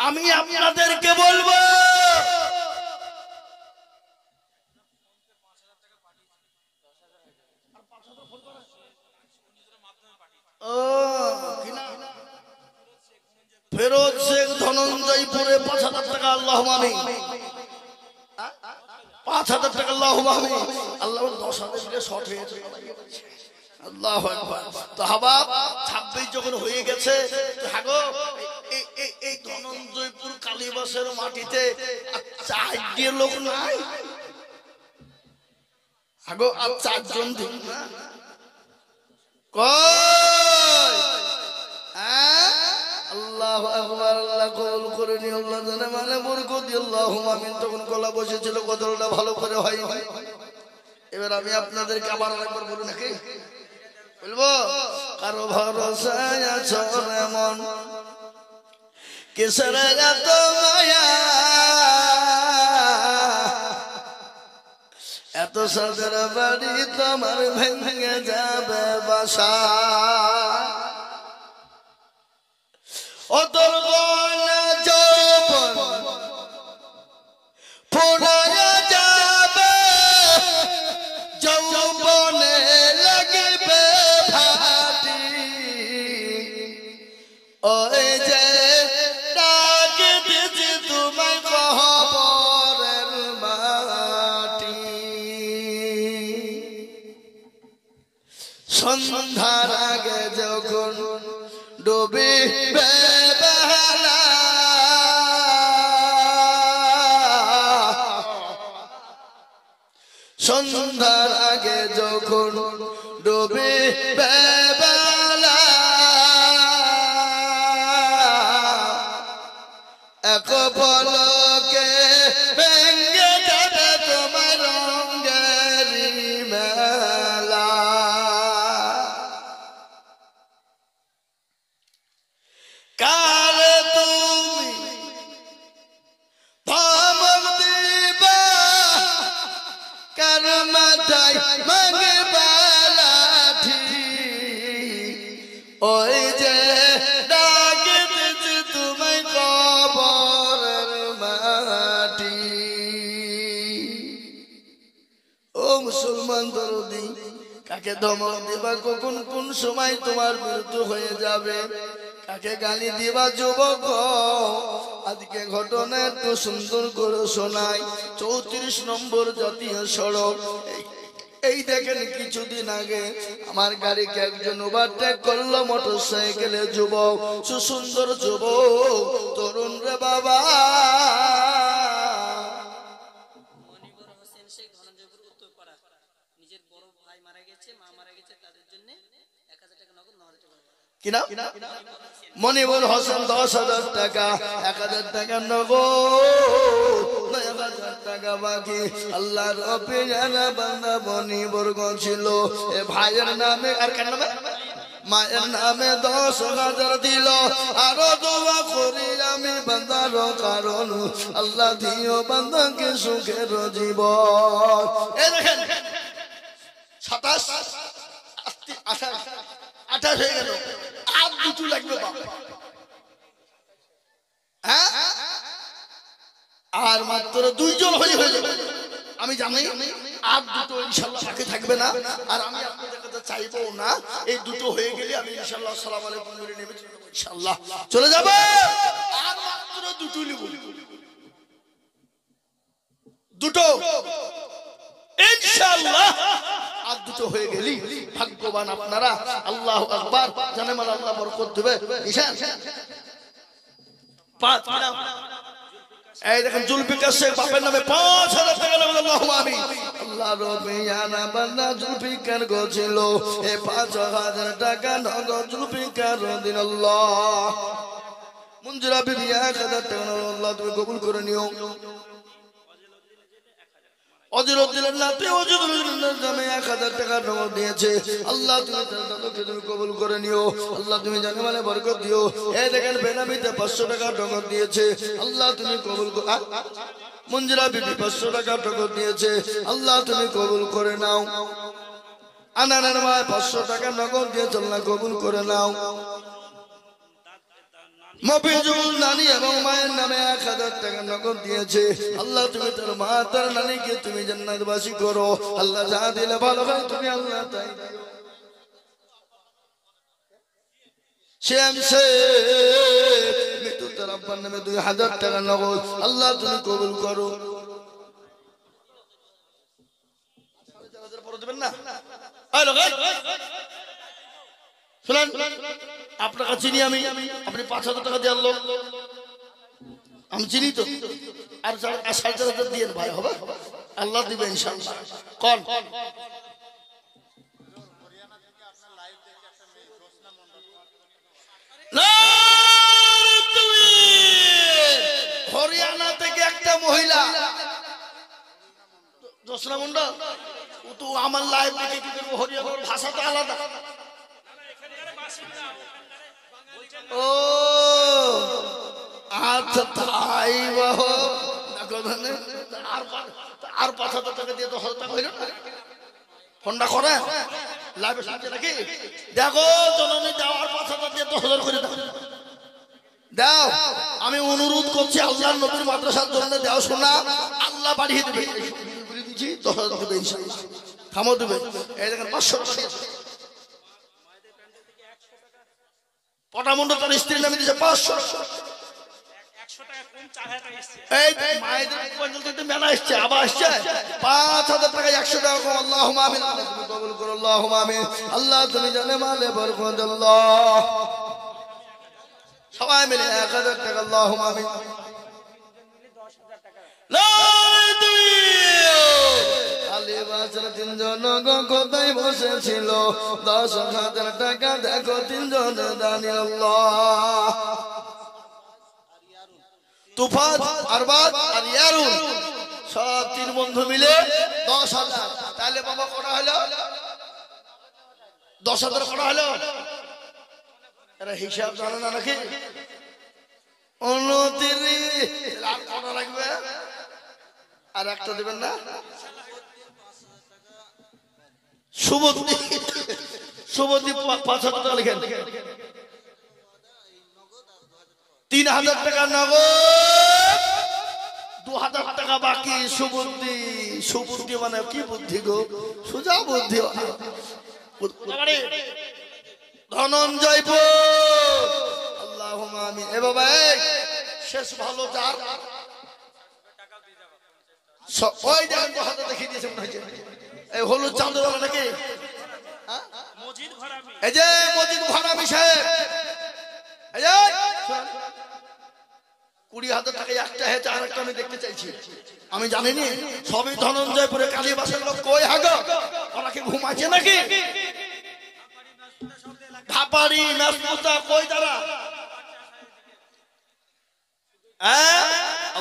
আমি আপনাদেরকে বলবো ফেরোজ শেখ ধনঞ্জয়পুরে ৫,০০০ টাকা, আল্লাহ আমিন। ৫,০০০ টাকা, আল্লাহ আমিন। আল্লাহ ১০,০০০ শর্ট হয়েছে, আল্লাহু আকবার। তো হাবা ২৬ যখন হয়ে গেছে, হাগো এই ধনঞ্জয়পুর কালীবাসের মাটিতে ৪ লোক নাই, হাগো আর ৪ জন দিন না কই? আল্লাহু আকবার, আল্লাহ কবুল করে নি, আল্লাহ জানে মানে বরকত দি, আল্লাহুম্মা আমিন। তখন গলা বসেছিল, কতটা ভালো করে হয়নি। এবার আমি আপনাদেরকে আবার একবার বলুন, নাকি বলবো? কারো ভরসায় আছো এমন কিসের এত মায়া, এত সাদের বাড়ি তোমার ভেঙে যাবে বাসা, ও তোর গয়না যৌবন ফুরায়া যাবে, যৌবনে লাগবে ভাটি, ওই যে ডাক দিছি তোমায় কবরের মাটি, সন্ধ্যার আগে যখন ডুবিবে বেলা, সন্ধ্যার আগে যখন ডুবিবে বেলা, এক পলকে ভেঙে যাবে তোমার রঙের মেলা, কাল তুমি ধমক দিবা, কার মাথায় মাগবা লাঠি, ওই যে ডাক দিছি তোমায় কবরের মাটি। ও মুসলমান দরদি, কাকে ধমক দিবা, কখন কোন সময় তোমার মৃত্যু হয়ে যাবে, কাকে গালি দিবা যুবক, আজকে ঘটনা একটু সুন্দর করে শোনাই। ৩৪ নম্বর জাতীয় সড়ক, এই দেখেন কিছুদিন আগে আমার গাড়িকে একজন ওভারটেক করলো মোটরসাইকেলে, যুবক, সুসুন্দর যুবক, তরুণ রে বাবা, কিনা মনিবুল হোসেন ১০,০০০ টাকা, ১,০০০ টাকা নগদ, ৯,০০০ টাকা বাকি। আল্লাহর অপেয়ারা বান্দা মনিবর্গ ছিল, এ ভাইয়ের নামে আর কার নামে, মায়ের নামে ১০,০০০ দিল। আরো দোয়া করি আমি বান্দার কারণ, আল্লাহ দিও বান্দাকে সুখের জীবন। এই দেখেন ২৭, ২৮ হয়ে গেল, আর দুটো লাগবে বাবা, হ্যাঁ, আর মাত্র ২ জন হয়ে যাবে। আমি জানি আর দুটো ইনশাআল্লাহ বাকি থাকবে না, আর আমি আপনাদের কাছে চাইবো না, এই দুটো হয়ে গেলে আমি ইনশাআল্লাহ আসসালামু আলাইকুম বলে নেমে ইনশাআল্লাহ চলে যাব। আর মাত্র দুটো নিব, দুটো ইনশাআল্লাহ, আর দুটো হয়ে গেলি ভাগ্যবান আপনারা। আল্লাহু আকবার, জানেন আল্লাহ বরকত দেবে। ঈশান ৫, এই দেখেন জুলফিকার শেখ বাপের নামে ৫,০০০ টাকা লাগলো, আল্লাহুম্মা আমিন। আল্লাহ রবিয়ানা বান্দা জুলফিকার গছিল, এই ৫,০০০ টাকা নগদ জুলফিকার দিন। আল্লাহ মঞ্জুরা বিবি ১,০০০ টাকা, আল্লাহ তুমি কবুল করে নিও। অজরত দিলেন না, তুই অজরতের নামে 1000 টাকা নগদ দিয়েছে। আল্লাহ তুমি তার দাদুকে তুমি কবুল করে নিও। আল্লাহ তুমি জানে মানে বরকত দিও। এই দেখেন বেনামিতে 500 টাকা নগদ দিয়েছে। আল্লাহ তুমি কবুল মঞ্জিরা বিবি 500 টাকা নগদ দিয়েছে। আল্লাহ তুমি কবুল করে নাও। আনানের মা 500 টাকা নগদ দিয়েছে। আল্লাহ কবুল করে নাও। মফিজুল নানি এবং মায়ের নামে 1000 টাকা নগদ দিয়েছে। আল্লাহ তুমি তার মা তার নানিকে তুমি জান্নাতবাসী করো। আল্লাহ যা দিলে ভালো হয় তুমি আল্লাহ তাই দিও। শেমসে মৃত্যু তার আব্বার নামে 2000 টাকা নগদ। আল্লাহ তুমি কবুল করো। 4000 পরে দেবেন না? শুনেন, আপনার কাছে চিনি আমি, আপনি 5000 টাকা দেওয়ার লোক, আমি চিনি তো। আর 4500 দিয়ে ভাই হবে, আল্লাহ দিবে ইনশাআল্লাহ। কোন হরিয়ানা থেকে একটা মহিলা, জোসনা মুন্ডা, ও তো আমার লাইভ দেখে কি করবো, হরিয়ানার ভাষা তো আলাদা। ও আচ্ছা তাই বাহ, আর 5000 টাকা দিয়ে 10,000 টাকা হইল না। ফোনটা করে লাইভে শুনছে নাকি? দেখো জননী দাও, আর 5000 দিয়ে 10,000 করে দাও। আমি অনুরোধ করছি আল্লাহর নবীর মাদ্রাসার জন্য দাও, শোনা আল্লাহ বাড়িয়ে দেবে। 10,000 দেবে ইনশাআল্লাহ, থামো দেবে। এই দেখেন 500 টাকা দিয়েছে। পটামুন্ডা তার স্ত্রীর নামে দিয়েছে 500 টাকা। এই মায়েদের পর্যন্ত মেলা আসছে, আবার আসছে 5000 টাকা 100 টাকা কম। আল্লাহুম্মা আমিন। তুমি কবুল করো, আল্লাহুম্মা আমিন। আল্লাহ তুমি জানে মালে বরকত আল্লাহ। সবাই মিলে 1000 টাকা আল্লাহুম্মা আমিন। তিনজন কোথায় বসেছিল, 10,000 টাকা দেখো তিনজন দানি। আল্লাহ তুফান, আরবাদ আর ইয়ারুন সব 3 বন্ধু মিলে 10,000। তাহলে বাবা করা হলো 10,000 করা হলো। এরা হিসাব জানে না নাকি? 29 করা লাগবে। আর একটা দেবেন না? শুভদীপ 5,000 টাকা লিখেন। 3,000 টাকা নগদ, 2,000 টাকা বাকি। সুবুদ্ধি মানে কি বুদ্ধি গো, সোজা বুদ্ধি। ধনঞ্জয়পুর আল্লাহুম্মা আমিন। এ বাবা শেষ ভালো যার ওই দেখেন 2,000 দেখিয়ে দিয়েছে মনে হচ্ছে। এই হলুদ চাঁদওয়ালা নাকি? এই যে মজিদ ঘরামি সাহেব, 20,000 টাকা একটা হেঁচে আর একটা আমি দেখতে চাইছি। আমি জানিনি সবই ধনঞ্জয়পুরে কালীবাসের লোক। কই হাগো, ওরা কি ঘুমাচ্ছে নাকি? ধাপাড়ি নাসপুতা কই তারা?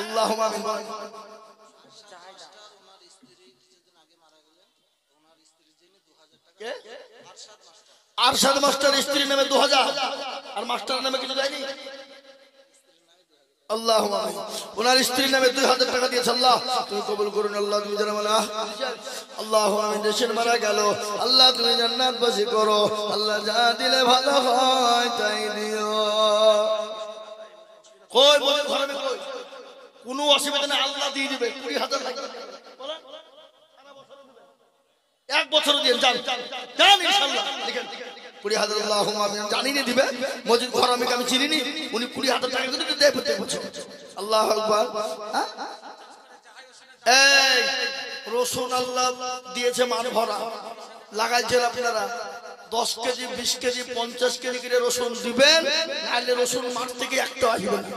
আল্লাহুম্মা আমিন। আরশাদ মাস্টার স্ত্রীর নামে 2,000, আর মাস্টার নামে কিছু দেয়নি। আল্লাহুম্মা আমিন। ওনার স্ত্রীর নামে 2,000 টাকা দিয়েছে। আল্লাহ তুমি কবুল করুন। আল্লাহ তুমি জানো মালা। আল্লাহুম্মা আমিন। দেশের মারা গেল, আল্লাহ তুমি জান্নাতবাসী করো। আল্লাহ যা দিলে ভালো হয় তাই দিও। কই বলে ঘরে কই, কোনো অসুবিধা নেই, আল্লাহ দিয়ে দিবে। 20,000 লাগবে, এক বছর দিয়ে যান যান ইনশাআল্লাহ। লিখেন 20,000 আল্লাহুম্মা আমিন। জানি না দিবে, মজিদ ঘরামিকে আমি চিনি নি, উনি 20,000 টাকা করে দেয় প্রত্যেক বছর। আল্লাহু আকবার। এই রসুন আল্লাহ দিয়েছে মান ভরা, লাগাইছেন আপনারা 10 কেজি 20 কেজি 50 কেজি করে রসুন দিবেন, নাহলে রসুন মাঠ থেকে একটা আসবে না।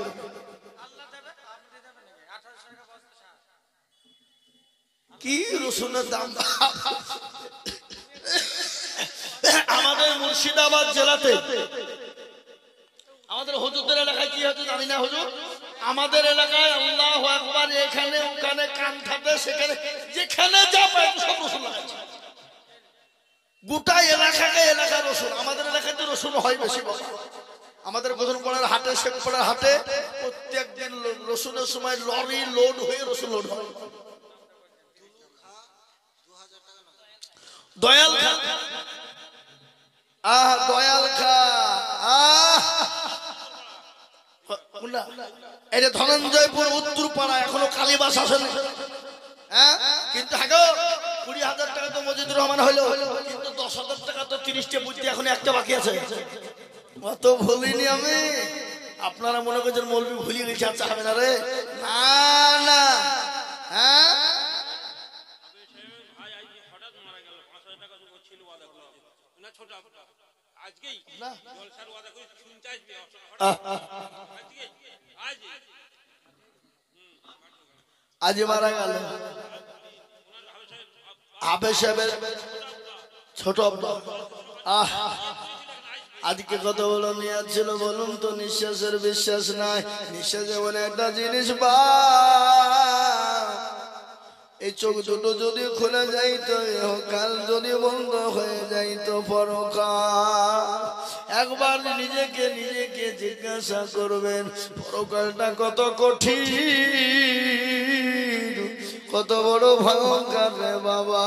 কি রসুনের দাম! আমাদের মুর্শিদাবাদ জেলাতে আমাদের হুজুরদের এলাকায় কি হচ্ছে জানি না হুজুর, আমাদের এলাকায় আল্লাহু আকবার এখানে ওখানে কানঠাতে সেখানে যেখানে যাবে সব রসুন লাগাচ্ছে গোটা এলাকাকে এলাকা রসুন আমাদের এলাকাতে রসুন হয় বেশি বাবা আমাদের গোধনপাড়ার হাটে শেখপাড়ার হাটে প্রত্যেকদিন রসুনের সময় লরি লোড হয়ে রসুন লোড হয় দয়াল খা দয়াল খা এটা ধনঞ্জয়পুর উত্তরপাড়া এখনো কালীবাস আসেনি হ্যাঁ কিন্তু 20,000 টাকা তো মজিদুর রহমান হইলো কিন্তু 10,000 টাকা তো 30টা বুঝতে এখন একটা বাকি আছে অত ভুলিনি আমি আপনারা মনে করছেন মৌলবি ভুলিয়ে গেছে আচ্ছা হবে না রে না না হ্যাঁ আজ মারা গেল আবে সাহেবের ছোট আজকে কত বড় নিয়াত ছিল বলুন তো নিঃশ্বাসের বিশ্বাস নাই নিঃশ্বাস এমন একটা জিনিস বা এই চোখ দুটো যদি খুলে যাইতো কাল যদি বন্ধ হয়ে যাইতো পরকাল একবার নিজেকে নিজেকে জিজ্ঞাসা করবেন পরকালটা কত কঠিন কত বড় ভয়ঙ্কর রে বাবা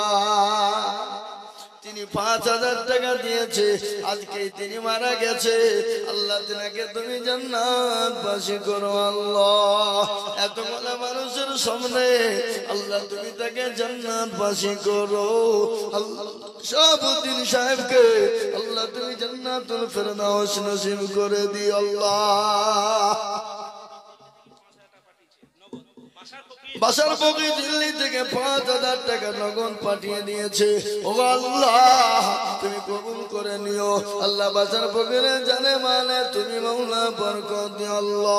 তিনি 5,000 টাকা দিয়েছে আজকে তিনি মারা গেছে আল্লাহ তিনাকে তুমি জান্নাতবাসী করো আল্লাহ এতগুলো মানুষের সামনে আল্লাহ তুমি তাকে জান্নাতবাসী করো আল্লাহ শাহাবুদ্দিন সাহেবকে আল্লাহ তুমি জান্নাতুল ফেরদাউস নসিব করে দিও আল্লাহ বাসার ফকির দিল্লি থেকে 5,000 টাকা নগদ পাঠিয়ে দিয়েছে ও আল্লাহ তুমি কবুল করে নিও আল্লাহ বাসার ফকিরের জানে মানে তুমি মাওলা বরকত দিও আল্লাহ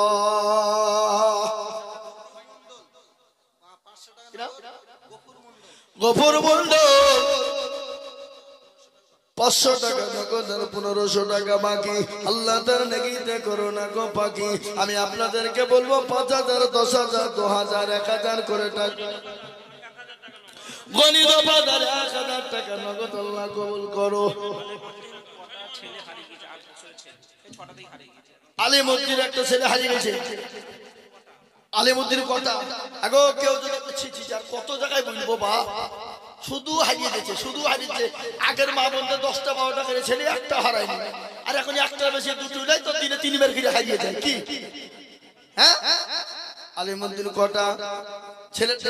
গফুর মন্ডল 500 টাকা নগদ আর 1500 টাকা বাকি আল্লাহ তার নেকিতে করো না গো পাকি আমি আপনাদেরকে বলবো 5,000 10,000 2,000 1,000 করে টাকা গণিত বাজারে 1,000 টাকা নগদ আল্লাহ কবুল করো আলিমুদ্দিন একটা ছেলে হারিয়ে গেছে আলিমুদ্দিন কথা আগো কেউ যদি কত জায়গায় বলবো বা শুধু হারিয়েছে শুধু হারিয়েছে আগের মা বলতে 10টা 12টা করে ছেলে একটা হারায়নি আর এখন একটা বেশি দুটো নাই তো দিনে 3 বার করে হারিয়ে যায় কি হ্যাঁ আলিমুদ্দিন কটা ছেলেটা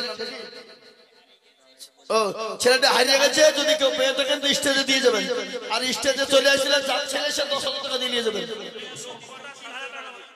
ও ছেলেটা হারিয়ে গেছে যদি কেউ পেয়ে থাকেন তো স্টেজে দিয়ে যাবেন আর স্টেজে চলে আসলে যার ছেলে সে 10,000 টাকা দিয়ে নিয়ে যাবেন